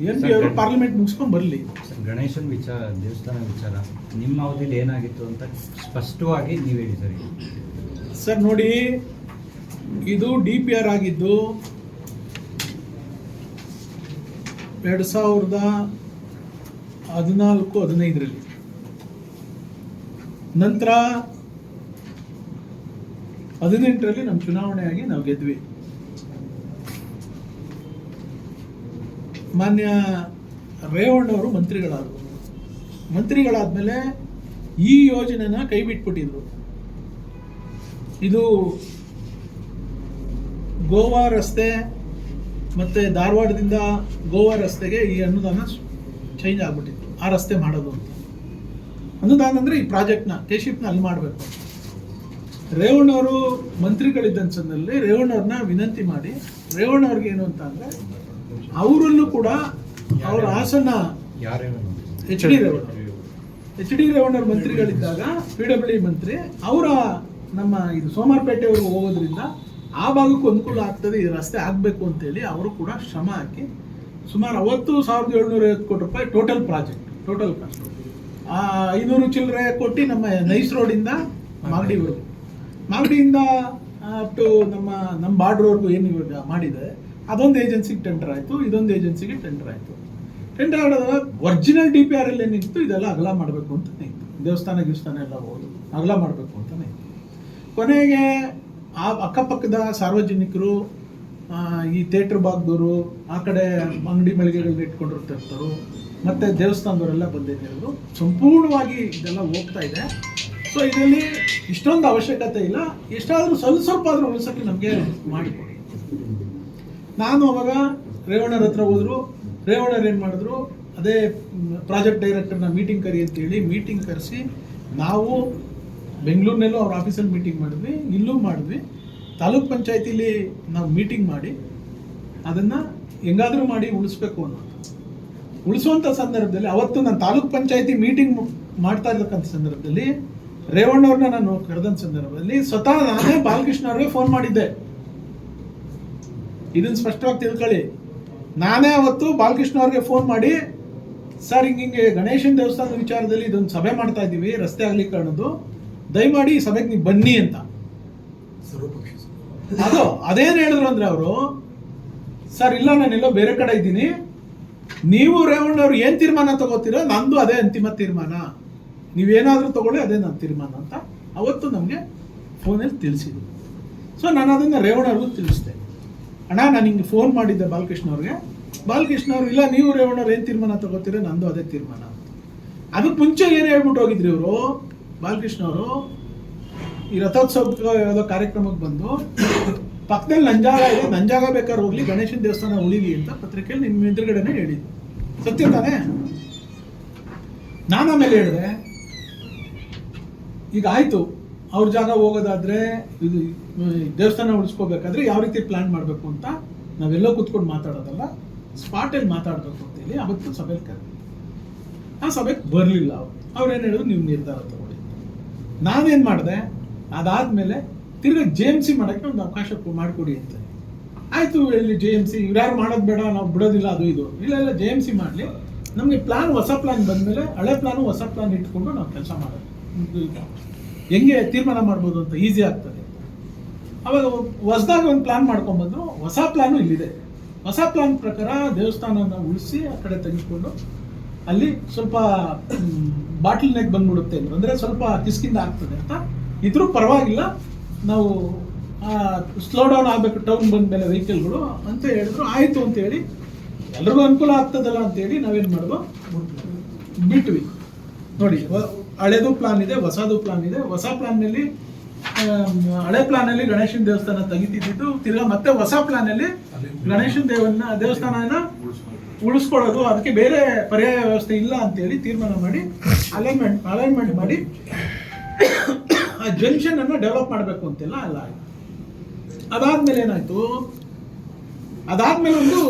ಏನು ಪಾರ್ಲಿಮೆಂಟ್ ಮುಗಿಸ್ಕೊಂಡು ಬರಲಿ. ಗಣೇಶನ್ ದೇವಸ್ಥಾನ ವಿಚಾರ ನಿಮ್ಮ ಅವಧಿಯಲ್ಲಿ ಏನಾಗಿತ್ತು ಅಂತ ಸ್ಪಷ್ಟವಾಗಿ ನೀವು ಹೇಳಿದ್ದೀರಿ ಸರ್. ನೋಡಿ, ಇದು DPR ಆಗಿದ್ದು 2014-15 ನಂತರ 18 ನಮ್ಮ ಚುನಾವಣೆ ಆಗಿ ನಾವು ಗೆದ್ವಿ. ಮಾನ್ಯ ರೇವಣ್ಣವರು ಮಂತ್ರಿಗಳಾದ್ಮೇಲೆ ಈ ಯೋಜನೆನ ಕೈ ಬಿಟ್ಬಿಟ್ಟಿದ್ರು. ಇದು ಗೋವಾ ರಸ್ತೆ ಮತ್ತೆ ಧಾರವಾಡದಿಂದ ಗೋವಾ ರಸ್ತೆಗೆ ಈ ಅನುದಾನ ಚೇಂಜ್ ಆಗ್ಬಿಟ್ಟಿತ್ತು. ಆ ರಸ್ತೆ ಮಾಡೋದು ಅಂತ ಅನುದಾನ ಅಂದರೆ ಈ ಪ್ರಾಜೆಕ್ಟ್ನ ಕೇಶಿಪ್ನ ಅಲ್ಲಿ ಮಾಡಬೇಕು. ರೇವಣ್ಣವರು ಮಂತ್ರಿಗಳಿದ್ದಂಥ ಸಂದರ್ಭದಲ್ಲಿ ರೇವಣ್ಣವ್ರನ್ನ ವಿನಂತಿ ಮಾಡಿ, ರೇವಣ್ಣವ್ರಿಗೆ ಏನು ಅಂತ ಅಂದರೆ ಅವರಲ್ಲೂ ಕೂಡ ಅವರ ಹಾಸನ ಎಚ್ ಡಿ ರೇವಣ್ಣವ್ರ ಮಂತ್ರಿಗಳಿದ್ದಾಗ PWD ಮಂತ್ರಿ ಅವರ ನಮ್ಮ ಇದು ಸೋಮಾರಪೇಟೆವರೆಗೂ ಹೋಗೋದ್ರಿಂದ ಆ ಭಾಗಕ್ಕೂ ಅನುಕೂಲ ಆಗ್ತದೆ, ಈ ರಸ್ತೆ ಆಗಬೇಕು ಅಂತೇಳಿ ಅವರು ಕೂಡ ಶ್ರಮ ಹಾಕಿ ಸುಮಾರು 1,750 ಕೋಟಿ ರೂಪಾಯಿ ಟೋಟಲ್ ಪ್ರಾಜೆಕ್ಟ್, ಟೋಟಲ್ ಕಾಸ್ಟ್. 500 ಚಿಲ್ಲರೆ ಕೊಟ್ಟು ನಮ್ಮ ನೈಸ್ ರೋಡಿಂದ ಮಾಗಡಿವರೆಗೂ, ಮಾಗಡಿಯಿಂದ ಅಪ್ ಟು ನಮ್ಮ ಬಾರ್ಡ್ರ್ವರೆಗೂ ಏನು ಇವಾಗ ಮಾಡಿದೆ, ಅದೊಂದು ಏಜೆನ್ಸಿಗೆ ಟೆಂಡರ್ ಆಯಿತು, ಇದೊಂದು ಏಜೆನ್ಸಿಗೆ ಟೆಂಡರ್ ಆಯಿತು. ಟೆಂಡರ್ ಆಗೋದಾಗ ಒರಿಜಿನಲ್ DPR ಅಲ್ಲಿ ಏನಿತ್ತು ಇದೆಲ್ಲ ಅಗಲ ಮಾಡಬೇಕು ಅಂತಲೇ ಇತ್ತು. ದೇವಸ್ಥಾನ ಎಲ್ಲ ಹೋಗಿ ಅಗಲ ಮಾಡಬೇಕು ಅಂತಲೇ ಇತ್ತು. ಕೊನೆಗೆ ಆ ಅಕ್ಕಪಕ್ಕದ ಸಾರ್ವಜನಿಕರು, ಈ ಥಿಯೇಟ್ರ್ ಭಾಗದವರು, ಆ ಕಡೆ ಅಂಗಡಿ ಮಳಿಗೆಗಳನ್ನ ಇಟ್ಕೊಂಡಿರ್ತಿರ್ತಾರೋ, ಮತ್ತು ದೇವಸ್ಥಾನದವರೆಲ್ಲ ಬಂದಿರೋರು ಸಂಪೂರ್ಣವಾಗಿ ಇದೆಲ್ಲ ಹೋಗ್ತಾ ಇದೆ. ಸೊ ಇದರಲ್ಲಿ ಇಷ್ಟೊಂದು ಅವಶ್ಯಕತೆ ಇಲ್ಲ, ಎಷ್ಟಾದರೂ ಸ್ವಲ್ಪ ಆದರೂ ಉಳಿಸೋಕ್ಕೆ ನಮಗೆ ಮಾಡಿಕೊಡಿ. ನಾನು ಅವಾಗ ರೇವಣ್ಣರ ಹತ್ರ ಹೋದ್ರು. ರೇವಣ್ಣರು ಏನು ಮಾಡಿದ್ರು, ಅದೇ ಪ್ರಾಜೆಕ್ಟ್ ಡೈರೆಕ್ಟರ್ನ ಮೀಟಿಂಗ್ ಕರಿ ಅಂತೇಳಿ ಮೀಟಿಂಗ್ ಕರೆಸಿ, ನಾವು ಬೆಂಗಳೂರಿನಲ್ಲೂ ಅವ್ರ ಆಫೀಸಲ್ಲಿ ಮೀಟಿಂಗ್ ಮಾಡಿದ್ವಿ, ಇಲ್ಲೂ ಮಾಡಿದ್ವಿ. ತಾಲೂಕ್ ಪಂಚಾಯತಿಲಿ ನಾವು ಮೀಟಿಂಗ್ ಮಾಡಿ ಅದನ್ನು ಹೆಂಗಾದರೂ ಮಾಡಿ ಉಳಿಸ್ಬೇಕು ಅನ್ನೋದು. ಉಳಿಸುವಂಥ ಸಂದರ್ಭದಲ್ಲಿ ಅವತ್ತು ನಾನು ತಾಲೂಕ್ ಪಂಚಾಯತಿ ಮೀಟಿಂಗ್ ಮಾಡ್ತಾ ಇರ್ತಕ್ಕಂಥ ಸಂದರ್ಭದಲ್ಲಿ ರೇವಣ್ಣವ್ರನ್ನ ನಾನು ಕರೆದಂಥ ಸಂದರ್ಭದಲ್ಲಿ ಸ್ವತಃ ನಾನೇ ಬಾಲಕೃಷ್ಣ ಅವ್ರಿಗೆ ಫೋನ್ ಮಾಡಿದ್ದೆ. ಇದನ್ನ ಸ್ಪಷ್ಟವಾಗಿ ತಿಳ್ಕೊಳ್ಳಿ. ನಾನೇ ಅವತ್ತು ಬಾಲಕೃಷ್ಣ ಅವ್ರಿಗೆ ಫೋನ್ ಮಾಡಿ, ಸರ್ ಹಿಂಗೆ ಗಣೇಶನ ದೇವಸ್ಥಾನದ ವಿಚಾರದಲ್ಲಿ ಇದೊಂದು ಸಭೆ ಮಾಡ್ತಾ ಇದ್ದೀವಿ, ರಸ್ತೆ ಅಗಲೀಕರಣದ್ದು, ದಯಮಾಡಿ ಈ ಸಭೆಗೆ ನೀವು ಬನ್ನಿ ಅಂತ. ಅದೇನು ಹೇಳಿದ್ರು ಅಂದ್ರೆ ಅವರು, ಸರ್ ಇಲ್ಲ ನಾನೆಲ್ಲೋ ಬೇರೆ ಕಡೆ ಇದ್ದೀನಿ, ನೀವು ರೇವಣ್ಣವ್ರು ಏನು ತೀರ್ಮಾನ ತಗೋತೀರೋ ನಂದು ಅದೇ ಅಂತಿಮ ತೀರ್ಮಾನ, ನೀವೇನಾದರೂ ತಗೊಳ್ಳಿ ಅದೇ ನನ್ನ ತೀರ್ಮಾನ ಅಂತ ಅವತ್ತು ನಮಗೆ ಫೋನಲ್ಲಿ ತಿಳಿಸಿದ್ರು. ಸೊ ನಾನು ಅದನ್ನು ರೇವಣ್ಣವ್ರಿಗೂ ತಿಳಿಸಿದೆ. ಅಣ್ಣ ನಾನು ಹಿಂಗೆ ಫೋನ್ ಮಾಡಿದ್ದೆ ಬಾಲಕೃಷ್ಣ ಅವ್ರಿಗೆ. ಬಾಲಕೃಷ್ಣ ಅವರು ಇಲ್ಲ ನೀವು ರೇವಣ್ಣವ್ರು ಏನು ತೀರ್ಮಾನ ತಗೋತೀರೋ ನಂದು ಅದೇ ತೀರ್ಮಾನ ಅಂತ. ಅದಕ್ಕೆ ಮುಂಚೆ ಏನು ಹೇಳ್ಬಿಟ್ಟು ಹೋಗಿದ್ರಿ ಇವರು ಬಾಲಕೃಷ್ಣ ಅವರು, ಈ ರಥೋತ್ಸವ ಯಾವುದೋ ಕಾರ್ಯಕ್ರಮಕ್ಕೆ ಬಂದು ಪಕ್ಕದಲ್ಲಿ ನನ್ನ ಜಾಗ ಇದೆ, ನನ್ನ ಜಾಗ ಬೇಕಾದ್ರೆ ಹೋಗ್ಲಿ, ಗಣೇಶನ ದೇವಸ್ಥಾನ ಉಳಿಲಿ ಅಂತ ಪತ್ರಿಕೆಯಲ್ಲಿ ನಿಮ್ಮ ಎದುರುಗಡೆನೆ ಹೇಳಿದ್ದು. ಸತ್ಯ ತಾನೇ? ನಾನು ಆಮೇಲೆ ಹೇಳಿದೆ, ಈಗ ಆಯಿತು ಅವ್ರ ಜಾಗ ಹೋಗೋದಾದ್ರೆ ಇದು ದೇವಸ್ಥಾನ ಉಳಿಸ್ಕೋಬೇಕಾದ್ರೆ ಯಾವ ರೀತಿ ಪ್ಲಾನ್ ಮಾಡಬೇಕು ಅಂತ ನಾವೆಲ್ಲೋ ಕೂತ್ಕೊಂಡು ಮಾತಾಡೋದಲ್ಲ, ಸ್ಪಾಟಲ್ಲಿ ಮಾತಾಡಬೇಕು ಅಂತೇಳಿ ಅವತ್ತು ಸಭೆಗೆ ಕರೆದು. ಆ ಸಭೆಗೆ ಬರಲಿಲ್ಲ ಅವ್ರೇನು ಹೇಳಿದ್ರು, ನೀವು ನಿರ್ಧಾರ ತಗೊಳ್ಳಿ. ನಾನೇನು ಮಾಡಿದೆ, ಅದಾದಮೇಲೆ ತಿರ್ಗಿ JMC ಮಾಡೋಕ್ಕೆ ಒಂದು ಅವಕಾಶ ಮಾಡಿಕೊಡಿ ಅಂತ. ಆಯಿತು ಹೇಳಿ JMC, ಇವ್ರ್ಯಾರು ಮಾಡೋದು ಬೇಡ, ನಾವು ಬಿಡೋದಿಲ್ಲ, ಅದು ಇದು ಇಲ್ಲ JMC ಮಾಡಲಿ, ನಮಗೆ ಪ್ಲಾನ್ ಹೊಸ ಪ್ಲಾನ್ ಬಂದಮೇಲೆ ಹಳೆ ಪ್ಲಾನು ಹೊಸ ಪ್ಲಾನ್ ಇಟ್ಕೊಂಡು ನಾವು ಕೆಲಸ ಮಾಡೋದು, ಹೆಂಗೆ ತೀರ್ಮಾನ ಮಾಡ್ಬೋದು ಅಂತ ಈಸಿ ಆಗ್ತದೆ. ಅವಾಗ ಹೊಸದಾಗಿ ಒಂದು ಪ್ಲಾನ್ ಮಾಡ್ಕೊಂಡ್ಬಂದ್ರು. ಹೊಸ ಪ್ಲಾನು ಇಲ್ಲಿದೆ. ಹೊಸ ಪ್ಲಾನ್ ಪ್ರಕಾರ ದೇವಸ್ಥಾನನ ಉಳಿಸಿ ಆ ಕಡೆ ತೆಗೆದುಕೊಂಡು ಅಲ್ಲಿ ಸ್ವಲ್ಪ ಬಾಟ್ಲ್ ನೆಕ್ ಬಂದ್ಬಿಡುತ್ತೆ ಅಂದ್ರು, ಅಂದರೆ ಸ್ವಲ್ಪ ಕಿಸ್ಕಿಂದ ಆಗ್ತದೆ ಅಂತ. ಇದ್ರೂ ಪರವಾಗಿಲ್ಲ, ನಾವು ಸ್ಲೋ ಡೌನ್ ಆಗಬೇಕು ಟೌನ್ ಬಂದಮೇಲೆ ವೆಹಿಕಲ್ಗಳು ಅಂತ ಹೇಳಿದ್ರು. ಆಯಿತು ಅಂತೇಳಿ ಎಲ್ರಿಗೂ ಅನುಕೂಲ ಆಗ್ತದಲ್ಲ ಅಂತೇಳಿ ನಾವೇನು ಮಾಡಿದ್ವು, ಬಿಟ್ವಿ. ನೋಡಿ, ಹಳೇದು ಪ್ಲಾನ್ ಇದೆ, ಹೊಸದು ಪ್ಲಾನ್ ಇದೆ. ಹೊಸ ಪ್ಲಾನ್ನಲ್ಲಿ ಹಳೆ ಪ್ಲಾನಲ್ಲಿ ಗಣೇಶನ ದೇವಸ್ಥಾನ ತೆಗಿತಿದ್ದು, ತಿರ್ಗಾ ಮತ್ತೆ ಹೊಸ ಪ್ಲಾನಲ್ಲಿ ಗಣೇಶನ ದೇವಸ್ಥಾನನ ಉಳಿಸ್ಕೊಳ್ಳೋದು, ಅದಕ್ಕೆ ಬೇರೆ ಪರ್ಯಾಯ ವ್ಯವಸ್ಥೆ ಇಲ್ಲ ಅಂತೇಳಿ ತೀರ್ಮಾನ ಮಾಡಿ ಅಲೈನ್ಮೆಂಟ್ ಮಾಡಿ ಆ ಜಂಕ್ಷನ್ ಅನ್ನು ಡೆವಲಪ್ ಮಾಡಬೇಕು ಅಂತೆಲ್ಲ ಅಲ್ಲ. ಅದಾದ್ಮೇಲೆ ಏನಾಯ್ತು, ಅದಾದ್ಮೇಲೆ ಒಂದು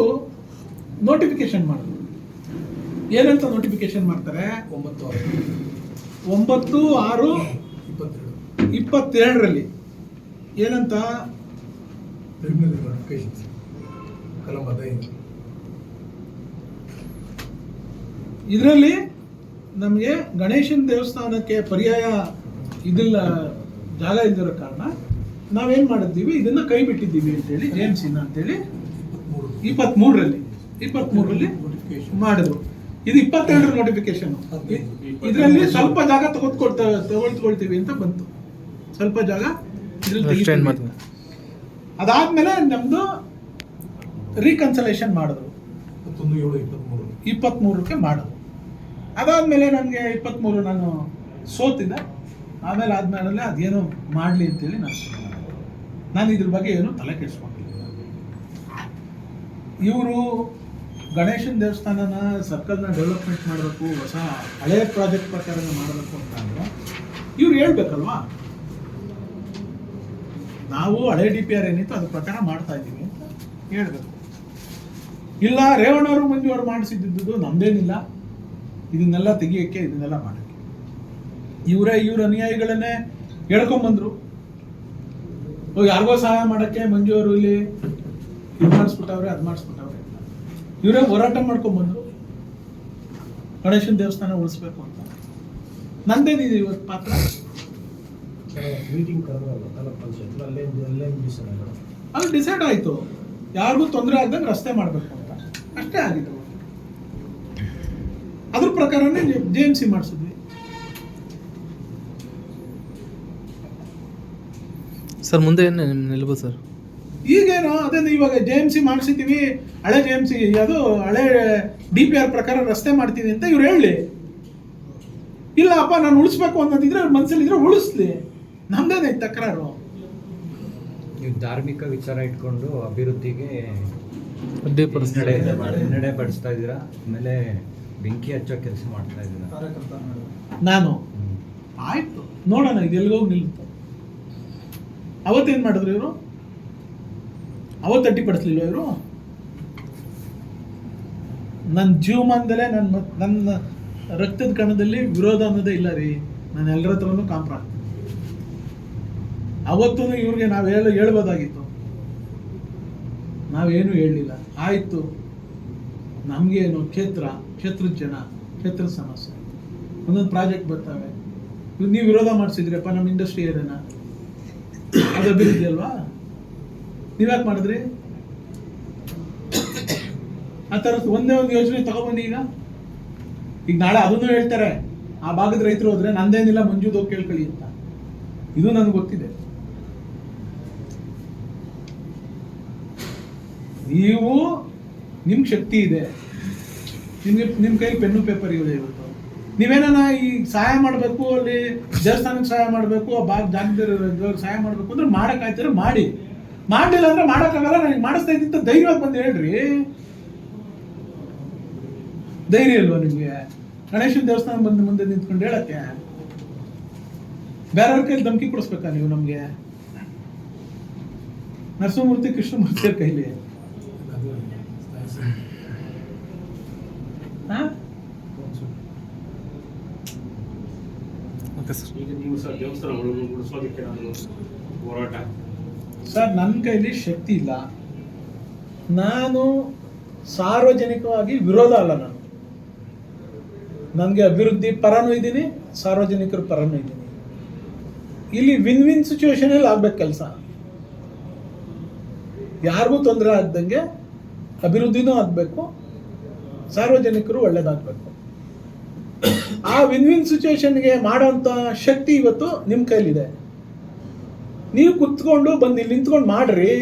ನೋಟಿಫಿಕೇಶನ್ ಮಾಡಿದ್ರು. ಏನಂತ ನೋಟಿಫಿಕೇಶನ್ ಮಾಡ್ತಾರೆ, 9/6/22 ಏನಂತ, ಇದರಲ್ಲಿ ನಮಗೆ ಗಣೇಶನ ದೇವಸ್ಥಾನಕ್ಕೆ ಪರ್ಯಾಯ ಇದಿಲ್ಲ, ಜಾಗ ಇಲ್ದಿರೋ ಕಾರಣ ನಾವೇನು ಮಾಡಿದ್ದೀವಿ, ಇದನ್ನ ಕೈ ಬಿಟ್ಟಿದ್ದೀವಿ ಅಂತೇಳಿ JMCನ ಅಂತೇಳಿ 23ರಲ್ಲಿ ಮಾಡಿದ್ರು. ಇದು 22 ನೋಟಿಫಿಕೇಶನ್. ಇದರಲ್ಲಿ ಸ್ವಲ್ಪ ಜಾಗ ತಗೊಳ್ತೀವಿ ಅಂತ ಬಂತು, ಸ್ವಲ್ಪ ಜಾಗ ಇದ್ರಲ್ಲಿ. ಅದಾದ್ಮೇಲೆ ನಮ್ದು ರೀಕನ್ಸಲೇಷನ್ ಮಾಡಿದ್ರು, 23ಕ್ಕೆ ಮಾಡಿದ್ರು. ಅದಾದ್ಮೇಲೆ ನನಗೆ 23 ನಾನು ಸೋತಿದ್ದೆ. ಆದ್ಮೇಲೆ ಅದೇನೋ ಮಾಡಲಿ ಅಂತೇಳಿ ನಾನು ಇದ್ರ ಬಗ್ಗೆ ಏನು ತಲೆ ಕೆಡಿಸ್ಕೊಂಡಿಲ್ಲ. ಇವರು ಗಣೇಶನ ದೇವಸ್ಥಾನನ ಸರ್ಕಲ್ನ ಡೆವಲಪ್ಮೆಂಟ್ ಮಾಡಬೇಕು, ಹೊಸ ಹಳೆಯ ಪ್ರಾಜೆಕ್ಟ್ ಪ್ರಕಾರ ಮಾಡಬೇಕು ಅಂತ ಅಂದರೆ ಇವ್ರು ಹೇಳ್ಬೇಕಲ್ವಾ, ನಾವು ಹಳೆ DPR ಏನಿತ್ತು ಅದ್ರ ಪ್ರಕಾರ ಮಾಡ್ತಾ ಇದ್ದೀವಿ ಅಂತ ಹೇಳ್ಬೇಕು. ಇಲ್ಲ ರೇವಣ್ಣವರು ಮಂಜುವರು ಮಾಡಿಸಿದ್ದು ನಮ್ದೇನಿಲ್ಲ, ಇದನ್ನೆಲ್ಲ ತೆಗಿಯೋಕ್ಕೆ ಇದನ್ನೆಲ್ಲ ಮಾಡೋಕ್ಕೆ ಇವ್ರ ಅನುಯಾಯಿಗಳನ್ನೇ ಹೇಳ್ಕೊಂಬಂದ್ರು. ಯಾರಿಗೋ ಸಹಾಯ ಮಾಡೋಕ್ಕೆ ಮಂಜುವರು ಇಲ್ಲಿ ಇದು ಮಾಡಿಸ್ಬಿಟ್ಟವ್ರೆ, ಅದು ಮಾಡಿಸ್ಬಿಟ್ಟವ್ರೆ. ಇವರೇ ಹೋರಾಟ ಮಾಡ್ಕೊಂಡ್ಬಂದ್ರು ಗಣೇಶನ ದೇವಸ್ಥಾನ ಉಳಿಸ್ಬೇಕು ಅಂತ. ನಂದೇನಿದೆ ಇವತ್ತು ಪಾತ್ರ. ಮೀಟಿಂಗ್ ಕರೆದ್ರಲ್ಲ ತಾಲೂಕ್ ಪಂಚಾಯತ್, ಅಲ್ಲಿ ಡಿಸೈಡ್ ಆಯಿತು, ಯಾರಿಗೂ ತೊಂದರೆ ಆಗ್ದಂಗೆ ರಸ್ತೆ ಮಾಡಬೇಕು ಅಂತ, ಅಷ್ಟೇ ಆಗಿತ್ತು. ಅದ್ರ ಪ್ರಕಾರನೇ JMC ಮಾಡಿಸಿದ್ವಿ. ಸರ್ ಮುಂದೆ ಏನು ನಿಲ್ಬೋದು ಸರ್? ಈಗೇನು ಅದೇ ಇವಾಗ JMC ಮಾಡಿಸಿದ್ದೀವಿ, ಹಳೆ JMC ಅದು ಹಳೆ DPR ಪ್ರಕಾರ ರಸ್ತೆ ಮಾಡ್ತೀನಿ ಅಂತ ಇವ್ರು ಹೇಳಿ. ಇಲ್ಲಪ್ಪ ನಾನು ಉಳಿಸ್ಬೇಕು ಅನ್ನೋದಿದ್ರೆ ಅವ್ರ ಮನಸ್ಸಲ್ಲಿದ್ರೆ ಉಳಿಸ್ಲಿ, ನಮ್ದೇನೆ ತಕರಾರು. ನೀವು ಧಾರ್ಮಿಕ ವಿಚಾರ ಇಟ್ಕೊಂಡು ಅಭಿವೃದ್ಧಿಗೆ ನಡೆ ಪಡಿಸ್ತಾ ಇದ್ದೀರಾ, ಆಮೇಲೆ ಬೆಂಕಿ ಹಚ್ಚೋ ಕೆಲಸ ಮಾಡ್ತಾ ಇದ್ದೀರಾ. ನಾನು ಆಯ್ತು ನೋಡೋಣ ಇದೆಲ್ಗೋಗಿ ನಿಲ್ತು. ಅವತ್ತೇನು ಮಾಡಿದ್ರು ಇವರು, ಅವತ್ತು ಅಡ್ಡಿಪಡಿಸ್ಲಿಲ್ಲ ಇವರು. ನನ್ನ ಜೀವಮಾನದಲ್ಲೇ ನನ್ನ ರಕ್ತದ ಕಣದಲ್ಲಿ ವಿರೋಧ ಅನ್ನೋದೇ ಇಲ್ಲ ರೀ. ನಾನು ಎಲ್ಲರ ಹತ್ರನೂ ಕಾಂಪ್ರ. ಅವತ್ತೂ ಇವ್ರಿಗೆ ನಾವು ಹೇಳ್ಬೋದಾಗಿತ್ತು, ನಾವೇನು ಹೇಳಲಿಲ್ಲ. ಆಯಿತು, ನಮಗೇನು ಕ್ಷೇತ್ರದ ಜನ, ಕ್ಷೇತ್ರದ ಸಮಸ್ಯೆ, ಒಂದೊಂದು ಪ್ರಾಜೆಕ್ಟ್ ಬರ್ತವೆ. ನೀವು ವಿರೋಧ ಮಾಡಿಸಿದ್ರಪ್ಪ ನಮ್ಮ ಇಂಡಸ್ಟ್ರಿ ಏರಿಯಾನ, ಅದು ಅಭಿವೃದ್ಧಿ ಅಲ್ವಾ? ನೀವ್ಯಾಕೆ ಮಾಡಿದ್ರಿ? ಆ ಥರದ್ದು ಒಂದೇ ಒಂದು ಯೋಜನೆ ತಗೊಬನ್ನಿ. ಈಗ ನಾಳೆ ಅದನ್ನು ಹೇಳ್ತಾರೆ, ಆ ಭಾಗದ ರೈತರು ಹೋದ್ರೆ ನಂದೇನಿಲ್ಲ ಮಂಜೂದು ಹೋಗಿ ಕೇಳ್ಕೊಳ್ಳಿ ಅಂತ. ಇದು ನನಗೆ ಗೊತ್ತಿದೆ. ನೀವು ನಿಮ್ಗೆ ಶಕ್ತಿ ಇದೆ, ನಿಮ್ಮ ಕೈಲಿ ಪೆನ್ನು ಪೇಪರ್ ಇದೆ. ಇವತ್ತು ನೀವೇನ ಈ ಸಹಾಯ ಮಾಡಬೇಕು, ಅಲ್ಲಿ ದೇವಸ್ಥಾನಕ್ಕೆ ಸಹಾಯ ಮಾಡಬೇಕು, ಆ ಜಾಗದವ್ರಿಗೆ ಸಹಾಯ ಮಾಡಬೇಕು ಅಂದ್ರೆ ಮಾಡೋಕ್ಕಾಯ್ತಾರೆ ಮಾಡಿ. ಮಾಡಲಿಲ್ಲ ಅಂದ್ರೆ ಮಾಡೋಕ್ಕಾಗಲ್ಲ, ನನಗೆ ಮಾಡಿಸ್ತಾ ಇದ್ದಿತ್ತು ಧೈರ್ಯವಾಗಿ ಬಂದು ಹೇಳ್ರಿ. ಧೈರ್ಯ ಇಲ್ವಾ ನಿಮಗೆ? ಗಣೇಶನ ದೇವಸ್ಥಾನ ಬಂದು ಮುಂದೆ ನಿಂತ್ಕೊಂಡು ಹೇಳಕ್ಕೆ ಬೇರೆಯವ್ರ ಕೈಲಿ ಧಮಕಿ ಕೊಡಿಸ್ಬೇಕಾ ನೀವು? ನಮಗೆ ನರಸಿಂಹಮೂರ್ತಿ ಕೃಷ್ಣಮೂರ್ತಿಯವ್ರ ಕೈಲಿ ಈಗ ನೀವು ಸರ್ ದೇವಸ್ಥಾನ ಉಳಿಸೋದಕ್ಕೆ ಹೋರಾಟ ಸರ್, ನನ್ನ ಕೈಲಿ ಶಕ್ತಿ ಇಲ್ಲ. ನಾನು ಸಾರ್ವಜನಿಕವಾಗಿ ವಿರೋಧ ಅಲ್ಲ. ನನಗೆ ಅಭಿವೃದ್ಧಿ ಪರನೂ ಇದ್ದೀನಿ, ಸಾರ್ವಜನಿಕರ ಪರನೂ ಇದ್ದೀನಿ. ಇಲ್ಲಿ ವಿನ್ ವಿನ್ ಸಿಚುವೇಶನಲ್ಲಿ ಆಗ್ಬೇಕು ಕೆಲಸ. ಯಾರಿಗೂ ತೊಂದರೆ ಆಗ್ದಂಗೆ ಅಭಿವೃದ್ಧಿನೂ ಆಗಬೇಕು, ಸಾರ್ವಜನಿಕರು ಒಳ್ಳೇದಾಗಬೇಕು. ಆ ವಿನ್ ವಿನ್ ಸಿಚುವೇಶನ್ಗೆ ಮಾಡೋಂಥ ಶಕ್ತಿ ಇವತ್ತು ನಿಮ್ಮ ಕೈಲಿದೆ. ನೀವು ಕುತ್ಕೊಂಡು ಬಂದು ಇಲ್ಲಿ ನಿಂತ್ಕೊಂಡು ಮಾಡ್ರಿ,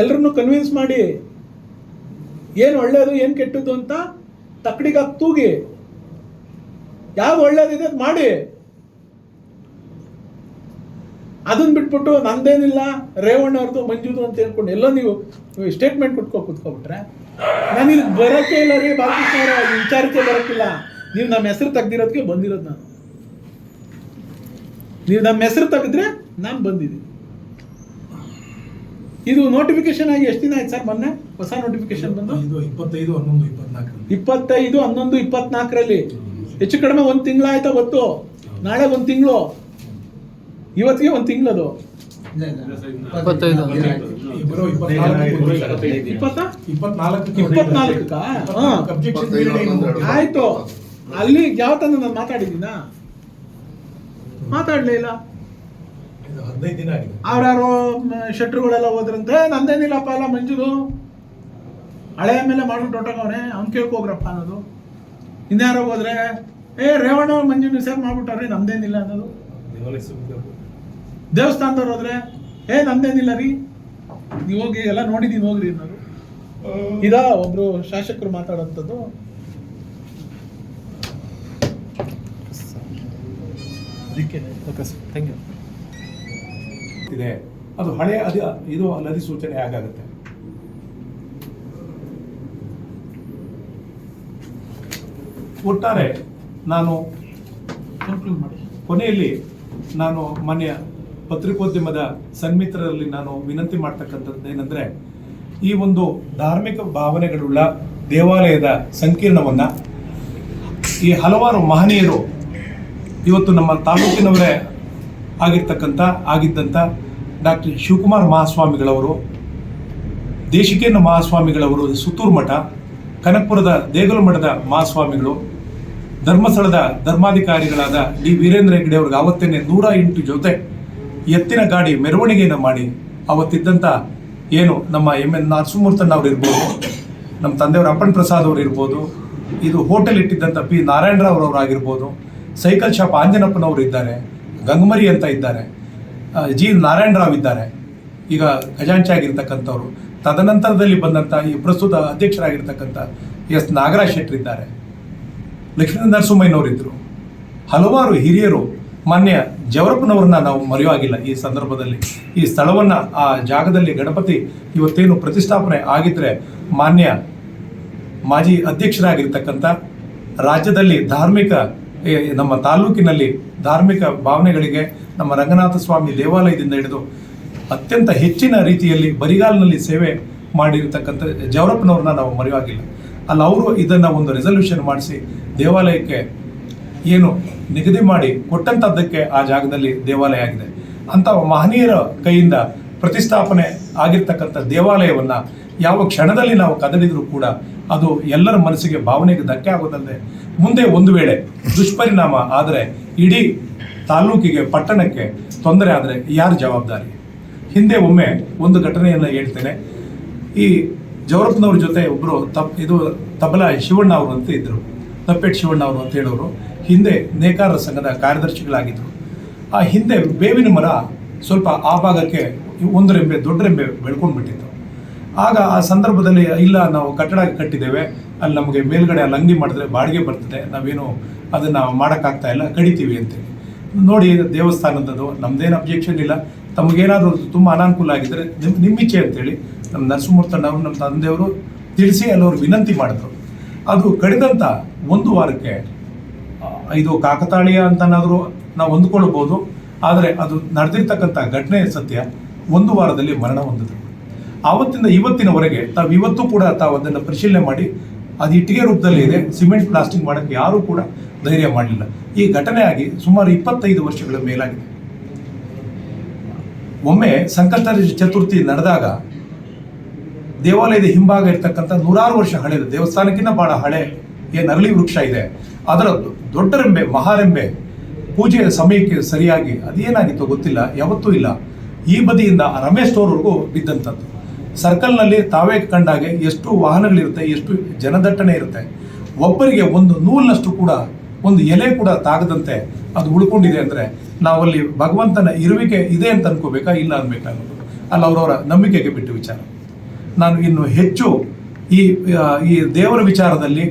ಎಲ್ಲರನ್ನು ಕನ್ವಿನ್ಸ್ ಮಾಡಿ, ಏನು ಒಳ್ಳೇದು ಏನು ಕೆಟ್ಟದ್ದು ಅಂತ ತಕ್ಕಡಿಗಾಗಿ ತೂಗಿ, ಯಾವ್ದು ಒಳ್ಳೇದಿದೆ ಅದು ಮಾಡಿ. ಅದನ್ನ ಬಿಟ್ಬಿಟ್ಟು ನಂದೇನಿಲ್ಲ ರೇವಣ್ಣ ಅವ್ರದ್ದು ಮಂಜುದು ಅಂತ ಹೇಳ್ಕೊಂಡು ಎಲ್ಲೋ ನೀವು ಸ್ಟೇಟ್ಮೆಂಟ್ ಕುತ್ಕೊಬಿಟ್ರೆ ನಾನು ಇಲ್ಲಿ ಬರೋಕ್ಕೆ ಇಲ್ಲ ರೀ. ಬಾಲಕೃಷ್ಣ ಅವರ ವಿಚಾರಕ್ಕೆ ಬರೋಕ್ಕಿಲ್ಲ. ನೀವು ನಮ್ಮ ಹೆಸರು ತೆಗ್ದಿರೋದಕ್ಕೆ ಬಂದಿರೋದು ನಾನು. ನೀವು ನಮ್ಮ ಹೆಸರು ತೆಗೆದ್ರೆ ನಾನು ಬಂದಿದ್ದೀನಿ. ಇದು ನೋಟಿಫಿಕೇಶನ್ ಆಗಿ ಎಷ್ಟು ದಿನ ಆಯ್ತು ಸರ್? ಮೊನ್ನೆ ಹೊಸ ನೋಟಿಫಿಕೇಶನ್ ಬಂದು 25/11/24 ಹೆಚ್ಚು ಕಡಿಮೆ 1 ತಿಂಗಳು ಆಯ್ತಾ ಗೊತ್ತು. ನಾಳೆ 1 ತಿಂಗಳು, ಇವತ್ತಿಗೆ 1 ತಿಂಗಳದು. 24 ಆಯ್ತು. ಅಲ್ಲಿ ಯಾವ ತಂದು ನಾನು ಮಾತಾಡಿದ್ದೀನ? ಮಾತಾಡ್ಲೇ ಇಲ್ಲ. 15 ದಿನ ಆಗಿದೆ. ಅವ್ರ್ಯಾರೋ ಶೆಟ್ರುಗಳೆಲ್ಲ ಹೋದ್ರಂತೆ, ನಂದೇನಿಲ್ಲಪ್ಪ ಎಲ್ಲ ಮಂಜುದು ಹಳೆ ಮೇಲೆ ಮಾಡ್ಬಿಟ್ಟು ಹೊಟ್ಟೋಗವ್ರೆ, ಅವ್ನು ಕೇಳ್ಕೋಗ್ರಪ್ಪ ಅನ್ನೋದು. ಇನ್ಯಾರೋ ಹೋದ್ರೆ ರೇವಣ್ಣ ಮಂಜುನ ಸೇರ್ ಮಾಡ್ಬಿಟ್ಟವ್ರಿ, ನಮ್ದೇನಿಲ್ಲ ಅನ್ನೋದು. ದೇವಸ್ಥಾನದವ್ರು ಹೋದ್ರೆ ನಮ್ದೇನಿಲ್ಲ ರೀ, ನೀವು ಹೋಗಿ ಎಲ್ಲ ನೋಡಿದೀನಿ ಹೋಗ್ರಿ ಅನ್ನೋದು. ಇದಾ ಒಬ್ರು ಶಾಸಕರು ಮಾತಾಡೋಂಥದ್ದು? ಅದಕ್ಕೆ ಥ್ಯಾಂಕ್ ಯು. ಇದೆ ಅದು ಹಳೆಯ ಇದು ಅಧಿಸೂಚನೆ ಆಗುತ್ತೆ. ಒಟ್ಟಾರೆ ನಾನು ಕೊನೆಯಲ್ಲಿ ನಾನು ಮಾನ್ಯ ಪತ್ರಿಕೋದ್ಯಮದ ಸನ್ಮಿತ್ರರಲ್ಲಿ ನಾನು ವಿನಂತಿ ಮಾಡ್ತಕ್ಕಂಥದ್ದು ಏನಂದ್ರೆ, ಈ ಒಂದು ಧಾರ್ಮಿಕ ಭಾವನೆಗಳುಳ್ಳ ದೇವಾಲಯದ ಸಂಕೀರ್ಣವನ್ನ ಈ ಹಲವಾರು ಮಹನೀಯರು ಇವತ್ತು ನಮ್ಮ ತಾಲೂಕಿನವರೇ ಆಗಿದ್ದಂಥ ಡಾಕ್ಟರ್ ಶಿವಕುಮಾರ ಮಹಾಸ್ವಾಮಿಗಳವರು, ದೇಶಿಕೇಂದ್ರ ಮಹಾಸ್ವಾಮಿಗಳವರು ಸುತ್ತೂರು ಮಠ, ಕನಕಪುರದ ದೇಗುಲ ಮಠದ ಮಹಾಸ್ವಾಮಿಗಳು, ಧರ್ಮಸ್ಥಳದ ಧರ್ಮಾಧಿಕಾರಿಗಳಾದ ಡಿ ವೀರೇಂದ್ರ ಹೆಗ್ಗಡೆ ಅವ್ರಿಗೆ ಆವತ್ತೇನೆ 108 ಜೊತೆ ಎತ್ತಿನ ಗಾಡಿ ಮೆರವಣಿಗೆಯನ್ನು ಮಾಡಿ ಅವತ್ತಿದ್ದಂಥ ಏನು ನಮ್ಮ ಎನ್ ನರಸಿಂಹಮೂರ್ತಣ್ಣ ಅವರು ಇರ್ಬೋದು, ನಮ್ಮ ತಂದೆಯವರ ಅಪ್ಪಣ್ ಪ್ರಸಾದ್ ಅವರು ಇರ್ಬೋದು, ಇದು ಹೋಟೆಲ್ ಇಟ್ಟಿದ್ದಂಥ ಪಿ ನಾರಾಯಣರಾವ್ ಅವರಾಗಿರ್ಬೋದು, ಸೈಕಲ್ ಶಾಪ್ ಆಂಜನಪ್ಪನವರು ಇದ್ದಾರೆ, ಗಂಗಮರಿ ಅಂತ ಇದ್ದಾರೆ, ಜಿ ನಾರಾಯಣರಾವ್ ಇದ್ದಾರೆ, ಈಗ ಖಜಾಂಚಿ ಆಗಿರ್ತಕ್ಕಂಥವ್ರು. ತದನಂತರದಲ್ಲಿ ಬಂದಂಥ ಈ ಪ್ರಸ್ತುತ ಅಧ್ಯಕ್ಷರಾಗಿರ್ತಕ್ಕಂಥ ಎಸ್ ನಾಗರಾಜ್ ಶೆಟ್ಟರ್ ಇದ್ದಾರೆ, ಲಕ್ಷ್ಮೀ ನರಸಿಂಹಯ್ಯನವರಿದ್ದರು. ಹಲವಾರು ಹಿರಿಯರು, ಮಾನ್ಯ ಜವರಪ್ಪನವ್ರನ್ನ ನಾವು ಮರೆಯುವಾಗಿಲ್ಲ. ಈ ಸಂದರ್ಭದಲ್ಲಿ ಈ ಸ್ಥಳವನ್ನು, ಆ ಜಾಗದಲ್ಲಿ ಗಣಪತಿ ಇವತ್ತೇನು ಪ್ರತಿಷ್ಠಾಪನೆ ಆಗಿದ್ರೆ, ಮಾನ್ಯ ಮಾಜಿ ಅಧ್ಯಕ್ಷರಾಗಿರ್ತಕ್ಕಂಥ ರಾಜ್ಯದಲ್ಲಿ ಧಾರ್ಮಿಕ ನಮ್ಮ ತಾಲೂಕಿನಲ್ಲಿ ಧಾರ್ಮಿಕ ಭಾವನೆಗಳಿಗೆ ನಮ್ಮ ರಂಗನಾಥ ಸ್ವಾಮಿ ದೇವಾಲಯದಿಂದ ಹಿಡಿದು ಅತ್ಯಂತ ಹೆಚ್ಚಿನ ರೀತಿಯಲ್ಲಿ ಬರಿಗಾಲಿನಲ್ಲಿ ಸೇವೆ ಮಾಡಿರ್ತಕ್ಕಂಥ ಜವರಪ್ಪನವ್ರನ್ನ ನಾವು ಮರೆಯುವಾಗಿಲ್ಲ. ಅಲ್ಲ, ಅವರು ಇದನ್ನು ಒಂದು ರೆಸಲ್ಯೂಷನ್ ಮಾಡಿಸಿ ದೇವಾಲಯಕ್ಕೆ ಏನು ನಿಗದಿ ಮಾಡಿ ಕೊಟ್ಟಂಥದ್ದಕ್ಕೆ ಆ ಜಾಗದಲ್ಲಿ ದೇವಾಲಯ ಆಗಿದೆ. ಅಂಥ ಮಹನೀಯರ ಕೈಯಿಂದ ಪ್ರತಿಷ್ಠಾಪನೆ ಆಗಿರ್ತಕ್ಕಂಥ ದೇವಾಲಯವನ್ನು ಯಾವ ಕ್ಷಣದಲ್ಲಿ ನಾವು ಕದಡಿದರೂ ಕೂಡ ಅದು ಎಲ್ಲರ ಮನಸ್ಸಿಗೆ ಭಾವನೆಗೆ ಧಕ್ಕೆ ಆಗೋದಲ್ಲದೆ ಮುಂದೆ ಒಂದು ವೇಳೆ ದುಷ್ಪರಿಣಾಮ ಆದರೆ ಇಡೀ ತಾಲೂಕಿಗೆ ಪಟ್ಟಣಕ್ಕೆ ತೊಂದರೆ ಆದರೆ ಯಾರು ಜವಾಬ್ದಾರಿ? ಹಿಂದೆ ಒಮ್ಮೆ ಒಂದು ಘಟನೆಯನ್ನು ಹೇಳ್ತೇನೆ. ಈ ಜವರಪ್ಪನವ್ರ ಜೊತೆ ಒಬ್ಬರು ತಬಲಾ ಶಿವಣ್ಣ ಅವರು ಅಂತ ಇದ್ದರು, ತಪ್ಪೇಟ್ ಶಿವಣ್ಣ ಅವರು ಅಂತ ಹೇಳೋರು. ಹಿಂದೆ ನೇಕಾರರ ಸಂಘದ ಕಾರ್ಯದರ್ಶಿಗಳಾಗಿದ್ದರು. ಆ ಹಿಂದೆ ಬೇವಿನ ಮರ ಸ್ವಲ್ಪ ಆ ಭಾಗಕ್ಕೆ ಒಂದು ರೆಂಬೆ ದೊಡ್ಡ ರೆಂಬೆ ಬೆಳ್ಕೊಂಡು ಬಿಟ್ಟಿತ್ತು. ಆಗ ಆ ಸಂದರ್ಭದಲ್ಲಿ ಇಲ್ಲ, ನಾವು ಕಟ್ಟಡ ಕಟ್ಟಿದ್ದೇವೆ, ಅಲ್ಲಿ ನಮಗೆ ಮೇಲ್ಗಡೆ ಅಲ್ಲಿ ಅಂಗಡಿ ಮಾಡಿದ್ರೆ ಬಾಡಿಗೆ ಬರ್ತದೆ, ನಾವೇನು ಅದನ್ನು ಮಾಡೋಕ್ಕಾಗ್ತಾ ಇಲ್ಲ, ಕಡಿತೀವಿ ಅಂತೇಳಿ. ನೋಡಿ, ದೇವಸ್ಥಾನದದು ನಮ್ದೇನು ಅಬ್ಜೆಕ್ಷನ್ ಇಲ್ಲ, ತಮಗೇನಾದರೂ ತುಂಬ ಅನಾನುಕೂಲ ಆಗಿದ್ದರೆ ನಿಮ್ಮ ಇಚ್ಛೆ ಅಂತೇಳಿ ನಮ್ಮ ನರಸಿಂಹಮೂರ್ತಣ್ಣವರು ನಮ್ಮ ತಂದೆಯವರು ತಿಳಿಸಿ ಅಲ್ಲವರು ವಿನಂತಿ ಮಾಡಿದ್ರು. ಅದು ಕಡಿದಂಥ ಒಂದು ವಾರಕ್ಕೆ ಇದು ಕಾಕತಾಳೀಯ ಅಂತನಾದರೂ ನಾವು ಹೊಂದ್ಕೊಳ್ಬೋದು, ಆದರೆ ಅದು ನಡೆದಿರ್ತಕ್ಕಂಥ ಘಟನೆ ಸತ್ಯ. ಒಂದು ವಾರದಲ್ಲಿ ಮರಣ ಹೊಂದಿದ್ರು. ಆವತ್ತಿಂದ ಇವತ್ತಿನವರೆಗೆ ಇವತ್ತು ಕೂಡ ಅದನ್ನು ಪರಿಶೀಲನೆ ಮಾಡಿ ಅದು ಇಟ್ಟಿಗೆ ರೂಪದಲ್ಲಿ ಇದೆ, ಸಿಮೆಂಟ್ ಪ್ಲಾಸ್ಟಿಂಗ್ ಮಾಡೋಕ್ಕೆ ಯಾರೂ ಕೂಡ ಧೈರ್ಯ ಮಾಡಲಿಲ್ಲ. ಈ ಘಟನೆ ಆಗಿ ಸುಮಾರು 25 ವರ್ಷಗಳ ಮೇಲಾಗಿದೆ. ಒಮ್ಮೆ ಸಂಕಷ್ಟ ಚತುರ್ಥಿ ನಡೆದಾಗ ದೇವಾಲಯದ ಹಿಂಭಾಗ ಇರ್ತಕ್ಕಂಥ 100 ವರ್ಷ ಹಳೆಯದು, ದೇವಸ್ಥಾನಕ್ಕಿಂತ ಬಹಳ ಹಳೆ ಏನು ಅರಳಿ ವೃಕ್ಷ ಇದೆ, ಅದರ ದೊಡ್ಡ ರೆಂಬೆ ಮಹಾರೆಂಬೆ ಪೂಜೆಯ ಸಮಯಕ್ಕೆ ಸರಿಯಾಗಿ ಅದೇನಾಗಿತ್ತು ಗೊತ್ತಿಲ್ಲ, ಯಾವತ್ತೂ ಇಲ್ಲ, ಈ ಬದಿಯಿಂದ ರಮೇಶ್ ಸ್ಟೋರ್ವರೆಗೂ ಬಿದ್ದಂಥದ್ದು. ಸರ್ಕಲ್ನಲ್ಲಿ ತಾವೇ ಕಂಡಾಗೆ ಎಷ್ಟು ವಾಹನಗಳಿರುತ್ತೆ, ಎಷ್ಟು ಜನದಟ್ಟಣೆ ಇರುತ್ತೆ, ಒಬ್ಬರಿಗೆ ಒಂದು ನೂಲಿನಷ್ಟು ಕೂಡ ಒಂದು ಎಲೆ ಕೂಡ ತಾಗದಂತೆ ಅದು ಉಳ್ಕೊಂಡಿದೆ ಅಂದರೆ ನಾವಲ್ಲಿ ಭಗವಂತನ ಇರುವಿಕೆ ಇದೆ ಅಂತ ಅನ್ಕೋಬೇಕಾ ಇಲ್ಲ ಅನ್ಬೇಕಾ ಅನ್ನೋದು ಅಲ್ಲ ಅವರವರ ನಂಬಿಕೆಗೆ ಬಿಟ್ಟು ವಿಚಾರ. ನಾನು ಇನ್ನು ಹೆಚ್ಚು ಈ ದೇವರ ವಿಚಾರದಲ್ಲಿ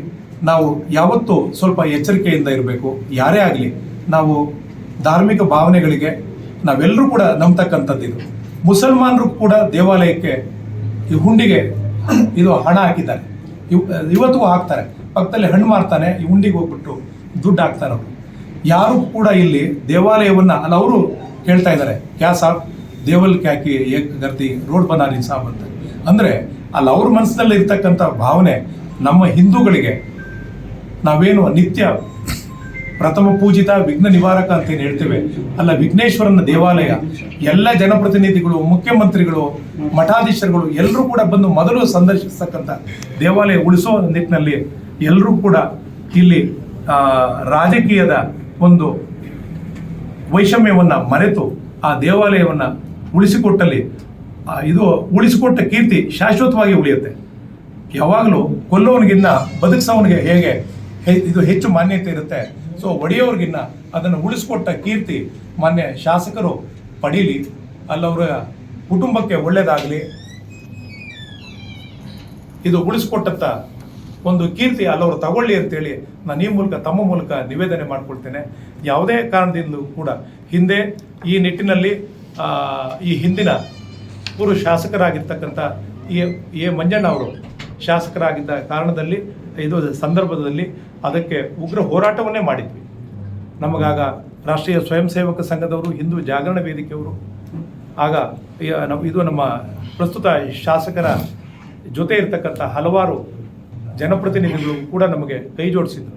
ನಾವು ಯಾವತ್ತೂ ಸ್ವಲ್ಪ ಎಚ್ಚರಿಕೆಯಿಂದ ಇರಬೇಕು. ಯಾರೇ ಆಗಲಿ ನಾವು ಧಾರ್ಮಿಕ ಭಾವನೆಗಳಿಗೆ ನಾವೆಲ್ಲರೂ ಕೂಡ ನಂಬತಕ್ಕಂಥದ್ದು ಇದು. ಮುಸಲ್ಮಾನರು ಕೂಡ ದೇವಾಲಯಕ್ಕೆ ಈ ಹುಂಡಿಗೆ ಇದು ಹಣ ಹಾಕಿದ್ದಾರೆ, ಇವತ್ತಿಗೂ ಹಾಕ್ತಾರೆ. ಪಕ್ಕದಲ್ಲಿ ಹಣ್ಣು ಮಾರ್ತಾನೆ, ಈ ಹುಂಡಿಗೆ ಹೋಗ್ಬಿಟ್ಟು ದುಡ್ಡು ಹಾಕ್ತಾರೆ ಅವರು. ಯಾರು ಕೂಡ ಇಲ್ಲಿ ದೇವಾಲಯವನ್ನು ಅಲ್ಲ, ಅವರು ಹೇಳ್ತಾ ಇದ್ದಾರೆ ಕ್ಯಾ ಸಾಬ್ ದೇವಲ್ ಕ್ಯಾಕಿ ಏಕ್ ಗರ್ತಿ ರೋಡ್ ಬನಾರಿ ಸಾಬ್ ಅಂತ. ಅಂದರೆ ಅಲ್ಲಿ ಅವ್ರ ಮನಸ್ಸಿನಲ್ಲಿ ಇರ್ತಕ್ಕಂಥ ಭಾವನೆ ನಮ್ಮ ಹಿಂದೂಗಳಿಗೆ ನಾವೇನು ನಿತ್ಯ ಪ್ರಥಮ ಪೂಜಿತ ವಿಘ್ನ ನಿವಾರಕ ಅಂತ ಏನು ಹೇಳ್ತೇವೆ, ಅಲ್ಲ ವಿಘ್ನೇಶ್ವರನ ದೇವಾಲಯ ಎಲ್ಲ ಜನಪ್ರತಿನಿಧಿಗಳು, ಮುಖ್ಯಮಂತ್ರಿಗಳು, ಮಠಾಧೀಶರುಗಳು ಎಲ್ಲರೂ ಕೂಡ ಬಂದು ಮೊದಲು ಸಂದರ್ಶಿಸ್ತಕ್ಕಂಥ ದೇವಾಲಯ ಉಳಿಸೋ ನಿಟ್ಟಿನಲ್ಲಿ ಎಲ್ಲರೂ ಕೂಡ ಇಲ್ಲಿ ರಾಜಕೀಯದ ಒಂದು ವೈಷಮ್ಯವನ್ನು ಮರೆತು ಆ ದೇವಾಲಯವನ್ನು ಉಳಿಸಿಕೊಟ್ಟಲ್ಲಿ ಇದು ಉಳಿಸಿಕೊಟ್ಟ ಕೀರ್ತಿ ಶಾಶ್ವತವಾಗಿ ಉಳಿಯುತ್ತೆ. ಯಾವಾಗಲೂ ಕೊಲ್ಲೋವನಿಗಿನ್ನ ಬದುಕಿಸೋವನಿಗೆ ಹೇಗೆ ಇದು ಹೆಚ್ಚು ಮಾನ್ಯತೆ ಇರುತ್ತೆ, ಸೊ ಒಡೆಯೋರ್ಗಿನ್ನ ಅದನ್ನು ಉಳಿಸ್ಕೊಟ್ಟ ಕೀರ್ತಿ ಮಾನ್ಯ ಶಾಸಕರು ಪಡೀಲಿ, ಅಲ್ಲವರ ಕುಟುಂಬಕ್ಕೆ ಒಳ್ಳೆಯದಾಗಲಿ, ಇದು ಉಳಿಸ್ಕೊಟ್ಟಂಥ ಒಂದು ಕೀರ್ತಿ ಅಲ್ಲವರು ತಗೊಳ್ಳಿ ಅಂತೇಳಿ ನಾನು ಈ ಮೂಲಕ ತಮ್ಮ ಮೂಲಕ ನಿವೇದನೆ ಮಾಡಿಕೊಳ್ತೇನೆ. ಯಾವುದೇ ಕಾರಣದಿಂದಲೂ ಕೂಡ ಹಿಂದೆ ಈ ನಿಟ್ಟಿನಲ್ಲಿ ಈ ಹಿಂದಿನ ಪೂರ್ವ ಶಾಸಕರಾಗಿರ್ತಕ್ಕಂಥ ಎ ಮಂಜಣ್ಣ ಅವರು ಶಾಸಕರಾಗಿದ್ದ ಕಾರಣದಲ್ಲಿ ಇದು ಸಂದರ್ಭದಲ್ಲಿ ಅದಕ್ಕೆ ಉಗ್ರ ಹೋರಾಟವನ್ನೇ ಮಾಡಿದ್ವಿ. ನಮಗಾಗ ರಾಷ್ಟ್ರೀಯ ಸ್ವಯಂ ಸೇವಕ ಸಂಘದವರು, ಹಿಂದೂ ಜಾಗರಣ ವೇದಿಕೆಯವರು, ಆಗ ಇದು ನಮ್ಮ ಪ್ರಸ್ತುತ ಶಾಸಕರ ಜೊತೆ ಇರ್ತಕ್ಕಂಥ ಹಲವಾರು ಜನಪ್ರತಿನಿಧಿಗಳು ಕೂಡ ನಮಗೆ ಕೈ ಜೋಡಿಸಿದ್ರು.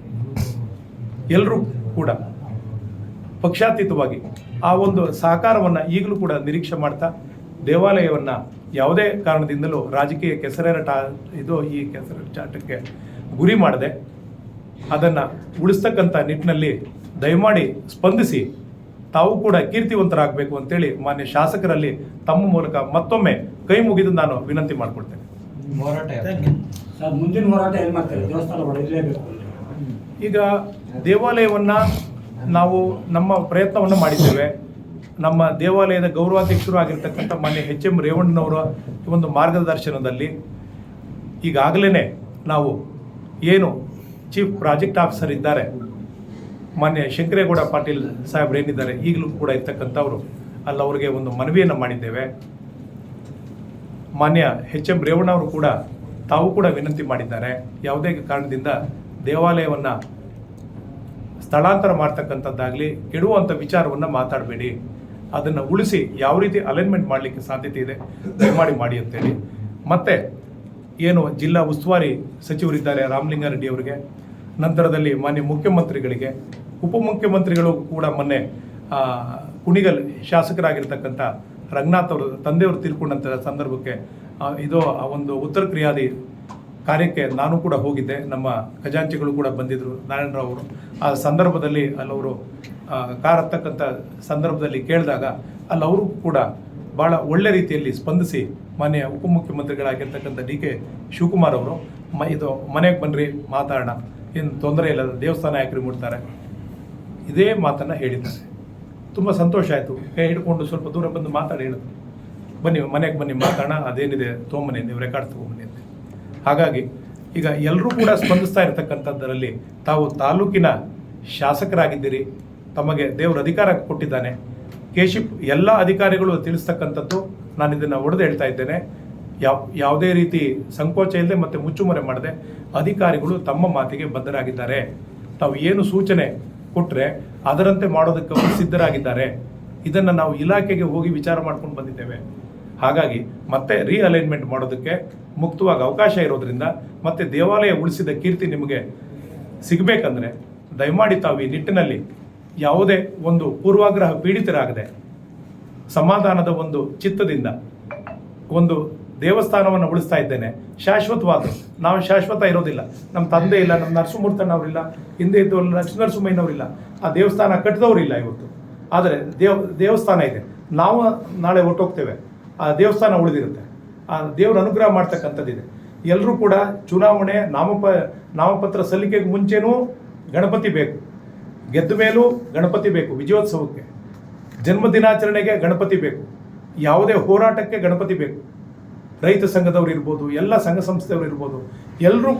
ಎಲ್ಲರೂ ಕೂಡ ಪಕ್ಷಾತೀತವಾಗಿ ಆ ಒಂದು ಸಹಕಾರವನ್ನು ಈಗಲೂ ಕೂಡ ನಿರೀಕ್ಷೆ ಮಾಡ್ತಾ ದೇವಾಲಯವನ್ನು ಯಾವುದೇ ಕಾರಣದಿಂದಲೂ ರಾಜಕೀಯ ಈ ಕೆಸರ ಚಾಟಕ್ಕೆ ಗುರಿ ಮಾಡದೆ ಅದನ್ನು ಉಳಿಸ್ತಕ್ಕಂಥ ನಿಟ್ಟಿನಲ್ಲಿ ದಯಮಾಡಿ ಸ್ಪಂದಿಸಿ ತಾವು ಕೂಡ ಕೀರ್ತಿವಂತರಾಗಬೇಕು ಅಂತೇಳಿ ಮಾನ್ಯ ಶಾಸಕರಲ್ಲಿ ತಮ್ಮ ಮೂಲಕ ಮತ್ತೊಮ್ಮೆ ಕೈ ಮುಗಿದು ನಾನು ವಿನಂತಿ ಮಾಡಿಕೊಡ್ತೇನೆ. ಮುಂದಿನ ಹೋರಾಟ ಏನು ಮಾಡ್ತಾರೆ? ದೇವಸ್ಥಾನ ಒಡೆಯಲೇಬೇಕು. ಈಗ ದೇವಾಲಯವನ್ನು ನಾವು ನಮ್ಮ ಪ್ರಯತ್ನವನ್ನು ಮಾಡಿದ್ದೇವೆ. ನಮ್ಮ ದೇವಾಲಯದ ಗೌರವಾಧ್ಯಕ್ಷರು ಆಗಿರ್ತಕ್ಕಂಥ ಮಾನ್ಯ HM ರೇವಣ್ಣನವರ ಒಂದು ಮಾರ್ಗದರ್ಶನದಲ್ಲಿ ಈಗಾಗಲೇ ನಾವು ಏನು ಚೀಫ್ ಪ್ರಾಜೆಕ್ಟ್ ಆಫೀಸರ್ ಇದ್ದಾರೆ ಮಾನ್ಯ ಶಂಕರೇಗೌಡ ಪಾಟೀಲ್ ಸಾಹೇಬ್ರು ಏನಿದ್ದಾರೆ ಈಗಲೂ ಕೂಡ ಇರ್ತಕ್ಕಂಥವ್ರು, ಅಲ್ಲಿ ಅವರಿಗೆ ಒಂದು ಮನವಿಯನ್ನು ಮಾಡಿದ್ದೇವೆ. ಮಾನ್ಯ HM ರೇವಣ್ಣವರು ಕೂಡ ತಾವು ಕೂಡ ವಿನಂತಿ ಮಾಡಿದ್ದಾರೆ, ಯಾವುದೇ ಕಾರಣದಿಂದ ದೇವಾಲಯವನ್ನು ಸ್ಥಳಾಂತರ ಮಾಡ್ತಕ್ಕಂಥದ್ದಾಗಲಿ ಕೆಡುವಂಥ ವಿಚಾರವನ್ನು ಮಾತಾಡಬೇಡಿ, ಅದನ್ನು ಉಳಿಸಿ ಯಾವ ರೀತಿ ಅಲೈನ್ಮೆಂಟ್ ಮಾಡಲಿಕ್ಕೆ ಸಾಧ್ಯತೆ ಇದೆ ದಯಮಾಡಿ ಮಾಡಿ ಅಂತೇಳಿ. ಮತ್ತು ಏನು ಜಿಲ್ಲಾ ಉಸ್ತುವಾರಿ ಸಚಿವರಿದ್ದಾರೆ ರಾಮಲಿಂಗಾರೆಡ್ಡಿ ಅವರಿಗೆ, ನಂತರದಲ್ಲಿ ಮಾನ್ಯ ಮುಖ್ಯಮಂತ್ರಿಗಳಿಗೆ, ಉಪಮುಖ್ಯಮಂತ್ರಿಗಳು ಕೂಡ ಮೊನ್ನೆ ಕುಣಿಗಲ್ ಶಾಸಕರಾಗಿರ್ತಕ್ಕಂಥ ರಂಗನಾಥ್ ಅವರು ತಂದೆಯವರು ತೀರ್ಕೊಂಡಂಥ ಸಂದರ್ಭಕ್ಕೆ ಇದು ಆ ಒಂದು ಉತ್ತರ ಕ್ರಿಯಾದಿ ಕಾರ್ಯಕ್ಕೆ ನಾನು ಕೂಡ ಹೋಗಿದ್ದೆ. ನಮ್ಮ ಖಜಾಂಚಿಗಳು ಕೂಡ ಬಂದಿದ್ದರು, ನಾರಾಯಣರಾವ್ ಅವರು. ಆ ಸಂದರ್ಭದಲ್ಲಿ ಅಲ್ಲವರು ಕಾರ್ ಹತ್ತಕ್ಕಂಥ ಸಂದರ್ಭದಲ್ಲಿ ಕೇಳಿದಾಗ ಅಲ್ಲವರು ಕೂಡ ಭಾಳ ಒಳ್ಳೆ ರೀತಿಯಲ್ಲಿ ಸ್ಪಂದಿಸಿ ಮಾನ್ಯ ಉಪಮುಖ್ಯಮಂತ್ರಿಗಳಾಗಿರ್ತಕ್ಕಂಥ ಡಿ ಕೆ ಶಿವಕುಮಾರ್ ಅವರು ಇದು ಮನೆಗೆ ಬನ್ನಿರಿ ಮಾತಾಡೋಣ, ಏನು ತೊಂದರೆ ಇಲ್ಲ, ದೇವಸ್ಥಾನ ಯಾಕ್ರಿ ಮುಟ್ತಾರೆ, ಇದೇ ಮಾತನ್ನು ಹೇಳಿದ್ದಾರೆ. ತುಂಬ ಸಂತೋಷ ಆಯಿತು. ಕೈ ಹಿಡ್ಕೊಂಡು ಸ್ವಲ್ಪ ದೂರ ಬಂದು ಮಾತಾಡಿ ಹೇಳಿದ್ರು, ಬನ್ನಿ ಮನೆಗೆ ಬನ್ನಿ ಮಾತಾಡೋಣ, ಅದೇನಿದೆ ತೊಗೊಂಬನ್ನಿ, ನೀವು ರೆಕಾರ್ಡ್ ತೊಗೊಂಬನ್ನಿ ಅಂತ. ಹಾಗಾಗಿ ಈಗ ಎಲ್ಲರೂ ಕೂಡ ಸ್ಪಂದಿಸ್ತಾ ಇರತಕ್ಕಂಥದ್ದರಲ್ಲಿ ತಾವು ತಾಲೂಕಿನ ಶಾಸಕರಾಗಿದ್ದೀರಿ, ತಮಗೆ ದೇವರ ಅಧಿಕಾರ ಕೊಟ್ಟಿದ್ದಾನೆ. ಕೆಶಿಪ್ ಎಲ್ಲ ಅಧಿಕಾರಿಗಳು ತಿಳಿಸ್ತಕ್ಕಂಥದ್ದು, ನಾನು ಇದನ್ನು ಒಡೆದು ಹೇಳ್ತಾ ಇದ್ದೇನೆ. ಯಾವುದೇ ರೀತಿ ಸಂಕೋಚ ಇಲ್ಲದೆ ಮತ್ತು ಮುಚ್ಚುಮರೆ ಮಾಡದೆ ಅಧಿಕಾರಿಗಳು ತಮ್ಮ ಮಾತಿಗೆ ಬದ್ಧರಾಗಿದ್ದಾರೆ. ತಾವು ಏನು ಸೂಚನೆ ಕೊಟ್ಟರೆ ಅದರಂತೆ ಮಾಡೋದಕ್ಕೆ ಅವರು ಸಿದ್ಧರಾಗಿದ್ದಾರೆ. ಇದನ್ನು ನಾವು ಇಲಾಖೆಗೆ ಹೋಗಿ ವಿಚಾರ ಮಾಡ್ಕೊಂಡು ಬಂದಿದ್ದೇವೆ. ಹಾಗಾಗಿ ಮತ್ತೆ ರೀಅಲೈನ್ಮೆಂಟ್ ಮಾಡೋದಕ್ಕೆ ಮುಕ್ತವಾಗಿ ಅವಕಾಶ ಇರೋದ್ರಿಂದ ಮತ್ತೆ ದೇವಾಲಯ ಉಳಿಸಿದ ಕೀರ್ತಿ ನಿಮಗೆ ಸಿಗಬೇಕಂದ್ರೆ ದಯಮಾಡಿ ತಾವು ಈ ನಿಟ್ಟಿನಲ್ಲಿ ಯಾವುದೇ ಒಂದು ಪೂರ್ವಾಗ್ರಹ ಪೀಡಿತರಾಗದೆ ಸಮಾಧಾನದ ಒಂದು ಚಿತ್ತದಿಂದ ಒಂದು ದೇವಸ್ಥಾನವನ್ನು ಉಳಿಸ್ತಾ ಇದ್ದೇನೆ. ಶಾಶ್ವತವಾದ ನಾವು ಶಾಶ್ವತ ಇರೋದಿಲ್ಲ. ನಮ್ಮ ತಂದೆ ಇಲ್ಲ, ನಮ್ಮ ನರಸಿಂಹಮೂರ್ತನವರಿಲ್ಲ, ಹಿಂದೆ ಇದ್ದವರು ಲಕ್ಷ್ಮೀನರಸಿಂಹಯ್ಯನವರಿಲ್ಲ, ಆ ದೇವಸ್ಥಾನ ಕಟ್ಟಿದವರಿಲ್ಲ ಇವತ್ತು. ಆದರೆ ದೇವಸ್ಥಾನ ಇದೆ, ನಾವು ನಾಳೆ ಹೊರಟೋಗ್ತೇವೆ, ಆ ದೇವಸ್ಥಾನ ಉಳಿದಿರುತ್ತೆ. ಆ ದೇವರ ಅನುಗ್ರಹ ಮಾಡ್ತಕ್ಕಂಥದ್ದಿದೆ. ಎಲ್ಲರೂ ಕೂಡ ಚುನಾವಣೆ ನಾಮಪತ್ರ ಸಲ್ಲಿಕೆಗೆ ಮುಂಚೆನೂ ಗಣಪತಿ ಬೇಕು, ಗೆದ್ದ ಮೇಲೂ ಗಣಪತಿ ಬೇಕು, ವಿಜಯೋತ್ಸವಕ್ಕೆ, ಜನ್ಮದಿನಾಚರಣೆಗೆ ಗಣಪತಿ ಬೇಕು, ಯಾವುದೇ ಹೋರಾಟಕ್ಕೆ ಗಣಪತಿ ಬೇಕು. ರೈತ ಸಂಘದವರು ಇರ್ಬೋದು, ಎಲ್ಲ ಸಂಘ ಸಂಸ್ಥೆಯವರು ಇರ್ಬೋದು, ಎಲ್ಲರೂ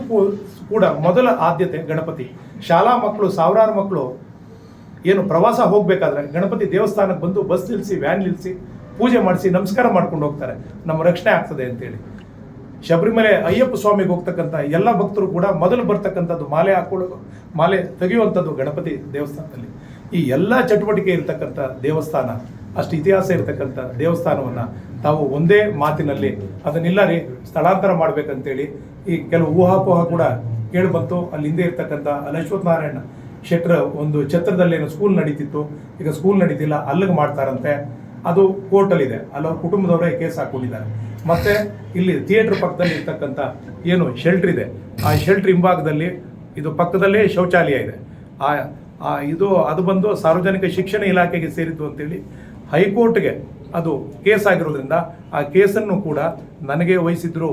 ಕೂಡ ಮೊದಲ ಆದ್ಯತೆ ಗಣಪತಿ. ಶಾಲಾ ಮಕ್ಕಳು, ಸಾವಿರಾರು ಮಕ್ಕಳು ಏನು ಪ್ರವಾಸ ಹೋಗಬೇಕಾದ್ರೆ ಗಣಪತಿ ದೇವಸ್ಥಾನಕ್ಕೆ ಬಂದು ಬಸ್ ನಿಲ್ಲಿಸಿ, ವ್ಯಾನ್ ನಿಲ್ಲಿಸಿ, ಪೂಜೆ ಮಾಡಿಸಿ, ನಮಸ್ಕಾರ ಮಾಡ್ಕೊಂಡು ಹೋಗ್ತಾರೆ. ನಮ್ಮ ರಕ್ಷಣೆ ಆಗ್ತದೆ ಅಂತೇಳಿ. ಶಬರಿಮಲೆ ಅಯ್ಯಪ್ಪ ಸ್ವಾಮಿಗೆ ಹೋಗ್ತಕ್ಕಂಥ ಎಲ್ಲ ಭಕ್ತರು ಕೂಡ ಮೊದಲು ಬರ್ತಕ್ಕಂಥದ್ದು ಮಾಲೆ ಹಾಕೊಳ್ಳೋದು, ಮಾಲೆ ತೆಗೆಯುವಂಥದ್ದು ಗಣಪತಿ ದೇವಸ್ಥಾನದಲ್ಲಿ. ಈ ಎಲ್ಲ ಚಟುವಟಿಕೆ ಇರತಕ್ಕಂಥ ದೇವಸ್ಥಾನ, ಅಷ್ಟು ಇತಿಹಾಸ ಇರತಕ್ಕಂಥ ದೇವಸ್ಥಾನವನ್ನು ತಾವು ಒಂದೇ ಮಾತಿನಲ್ಲಿ ಅದನ್ನೆಲ್ಲ ರೀ ಸ್ಥಳಾಂತರ ಮಾಡಬೇಕಂತೇಳಿ ಈ ಕೆಲವು ಊಹಾಪೋಹ ಕೂಡ ಕೇಳಿ ಬಂತು. ಅಲ್ಲಿ ಹಿಂದೆ ಇರ್ತಕ್ಕಂಥ ಅಲ್ಲಿ ಅಶ್ವತ್ಥನಾರಾಯಣ ಶೆಟ್ಟರ್ ಒಂದು ಛತ್ರದಲ್ಲೇನು ಸ್ಕೂಲ್ ನಡೀತಿತ್ತು, ಈಗ ಸ್ಕೂಲ್ ನಡೀತಿಲ್ಲ, ಅಲ್ಲಿಗೆ ಮಾಡ್ತಾರಂತೆ. ಅದು ಕೋರ್ಟಲ್ಲಿದೆ, ಅಲ್ಲಿ ಅವ್ರ ಕುಟುಂಬದವರೇ ಕೇಸ್ ಹಾಕೊಂಡಿದ್ದಾರೆ. ಮತ್ತೆ ಇಲ್ಲಿ ಥಿಯೇಟರ್ ಪಕ್ಕದಲ್ಲಿ ಇರ್ತಕ್ಕಂಥ ಏನು ಶೆಲ್ಟರ್ ಇದೆ, ಆ ಶೆಲ್ಟರ್ ಹಿಂಭಾಗದಲ್ಲಿ ಇದು ಪಕ್ಕದಲ್ಲೇ ಶೌಚಾಲಯ ಇದೆ. ಅದು ಬಂದು ಸಾರ್ವಜನಿಕ ಶಿಕ್ಷಣ ಇಲಾಖೆಗೆ ಸೇರಿದ್ದು ಅಂತೇಳಿ ಹೈಕೋರ್ಟ್ಗೆ ಅದು ಕೇಸ್ ಆಗಿರೋದ್ರಿಂದ ಆ ಕೇಸನ್ನು ಕೂಡ ನನಗೆ ವಹಿಸಿದ್ರು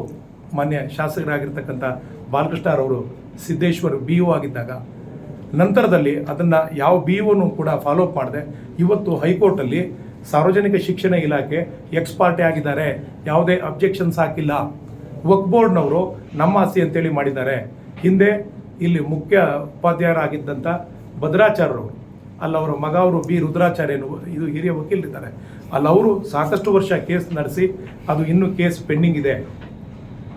ಮಾನ್ಯ ಶಾಸಕರಾಗಿರ್ತಕ್ಕಂಥ ಬಾಲಕೃಷ್ಣರವರು ಸಿದ್ದೇಶ್ವರ್ BO ಆಗಿದ್ದಾಗ. ನಂತರದಲ್ಲಿ ಅದನ್ನು ಯಾವ BOನೂ ಕೂಡ ಫಾಲೋಅಪ್ ಮಾಡಿದೆ. ಇವತ್ತು ಹೈಕೋರ್ಟಲ್ಲಿ ಸಾರ್ವಜನಿಕ ಶಿಕ್ಷಣ ಇಲಾಖೆ ಎಕ್ಸ್ ಪಾರ್ಟಿ ಆಗಿದ್ದಾರೆ, ಯಾವುದೇ ಅಬ್ಜೆಕ್ಷನ್ಸ್ ಹಾಕಿಲ್ಲ. ವಕ್ಫ್ ಬೋರ್ಡ್ನವರು ನಮ್ಮ ಆಸ್ತಿ ಅಂತೇಳಿ ಮಾಡಿದ್ದಾರೆ. ಹಿಂದೆ ಇಲ್ಲಿ ಮುಖ್ಯ ಉಪಾಧ್ಯಾಯರಾಗಿದ್ದಂಥ ಭದ್ರಾಚಾರ್ಯರು, ಅಲ್ಲವರ ಮಗ ಅವರು B ರುದ್ರಾಚಾರ್ಯನು, ಇದು ಹಿರಿಯ ವಕೀಲರಿದ್ದಾರೆ, ಅಲ್ಲವರು ಸಾಕಷ್ಟು ವರ್ಷ ಕೇಸ್ ನಡೆಸಿ ಅದು ಇನ್ನೂ ಕೇಸ್ ಪೆಂಡಿಂಗ್ ಇದೆ.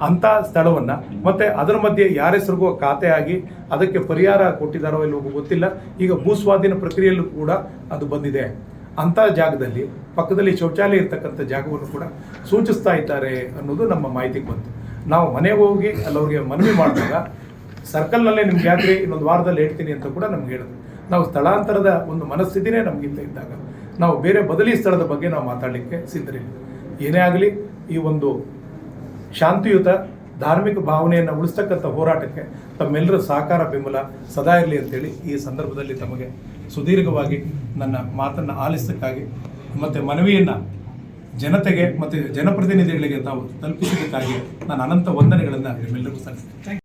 ಅಂಥ ಸ್ಥಳವನ್ನು ಮತ್ತು ಅದರ ಮಧ್ಯೆ ಯಾರ ಹೆಸರಿಗೂ ಖಾತೆ ಆಗಿ ಅದಕ್ಕೆ ಪರಿಹಾರ ಕೊಟ್ಟಿದ್ದಾರೋ ಇಲ್ಲವೋ ಗೊತ್ತಿಲ್ಲ. ಈಗ ಭೂಸ್ವಾಧೀನ ಪ್ರಕ್ರಿಯೆಯಲ್ಲೂ ಕೂಡ ಅದು ಬಂದಿದೆ. ಅಂಥ ಜಾಗದಲ್ಲಿ ಪಕ್ಕದಲ್ಲಿ ಶೌಚಾಲಯ ಇರ್ತಕ್ಕಂಥ ಜಾಗವನ್ನು ಕೂಡ ಸೂಚಿಸ್ತಾ ಇದ್ದಾರೆ ಅನ್ನೋದು ನಮ್ಮ ಮಾಹಿತಿಗೆ ಬಂತು. ನಾವು ಮನೆಗೆ ಹೋಗಿ ಅಲ್ಲವ್ರಿಗೆ ಮನವಿ ಮಾಡಿದಾಗ ಸರ್ಕಲ್ನಲ್ಲೇ ನಿಮ್ಗೆ ಯಾಕ್ರಿ ಇನ್ನೊಂದು ವಾರದಲ್ಲಿ ಹೇಳ್ತೀನಿ ಅಂತ ಕೂಡ ನಮ್ಗೆ ಹೇಳಿದ್ರು. ನಾವು ಸ್ಥಳಾಂತರದ ಒಂದು ಮನಸ್ಥಿತಿನೇ ನಮಗಿಂತ ಇದ್ದಾಗ ನಾವು ಬೇರೆ ಬದಲಿ ಸ್ಥಳದ ಬಗ್ಗೆ ನಾವು ಮಾತಾಡಲಿಕ್ಕೆ ಸಿದ್ಧರಿಲ್ಲ. ಏನೇ ಆಗಲಿ ಈ ಒಂದು ಶಾಂತಿಯುತ ಧಾರ್ಮಿಕ ಭಾವನೆಯನ್ನು ಉಳಿಸ್ತಕ್ಕಂಥ ಹೋರಾಟಕ್ಕೆ ತಮ್ಮೆಲ್ಲರ ಸಹಕಾರ ಬೆಂಬಲ ಸದಾ ಇರಲಿ ಅಂತೇಳಿ ಈ ಸಂದರ್ಭದಲ್ಲಿ ತಮಗೆ ಸುದೀರ್ಘವಾಗಿ ನನ್ನ ಮಾತನ್ನು ಆಲಿಸೋಕ್ಕಾಗಿ ಮತ್ತು ಮನವಿಯನ್ನು ಜನತೆಗೆ ಮತ್ತು ಜನಪ್ರತಿನಿಧಿಗಳಿಗೆ ತಾವು ತಲುಪಿಸೋದಕ್ಕಾಗಿ ನಾನು ಅನಂತ ವಂದನೆಗಳನ್ನು ನಿಮ್ಮೆಲ್ಲರಿಗೂ ಸಲ್ಲಿಸ್ತೇನೆ.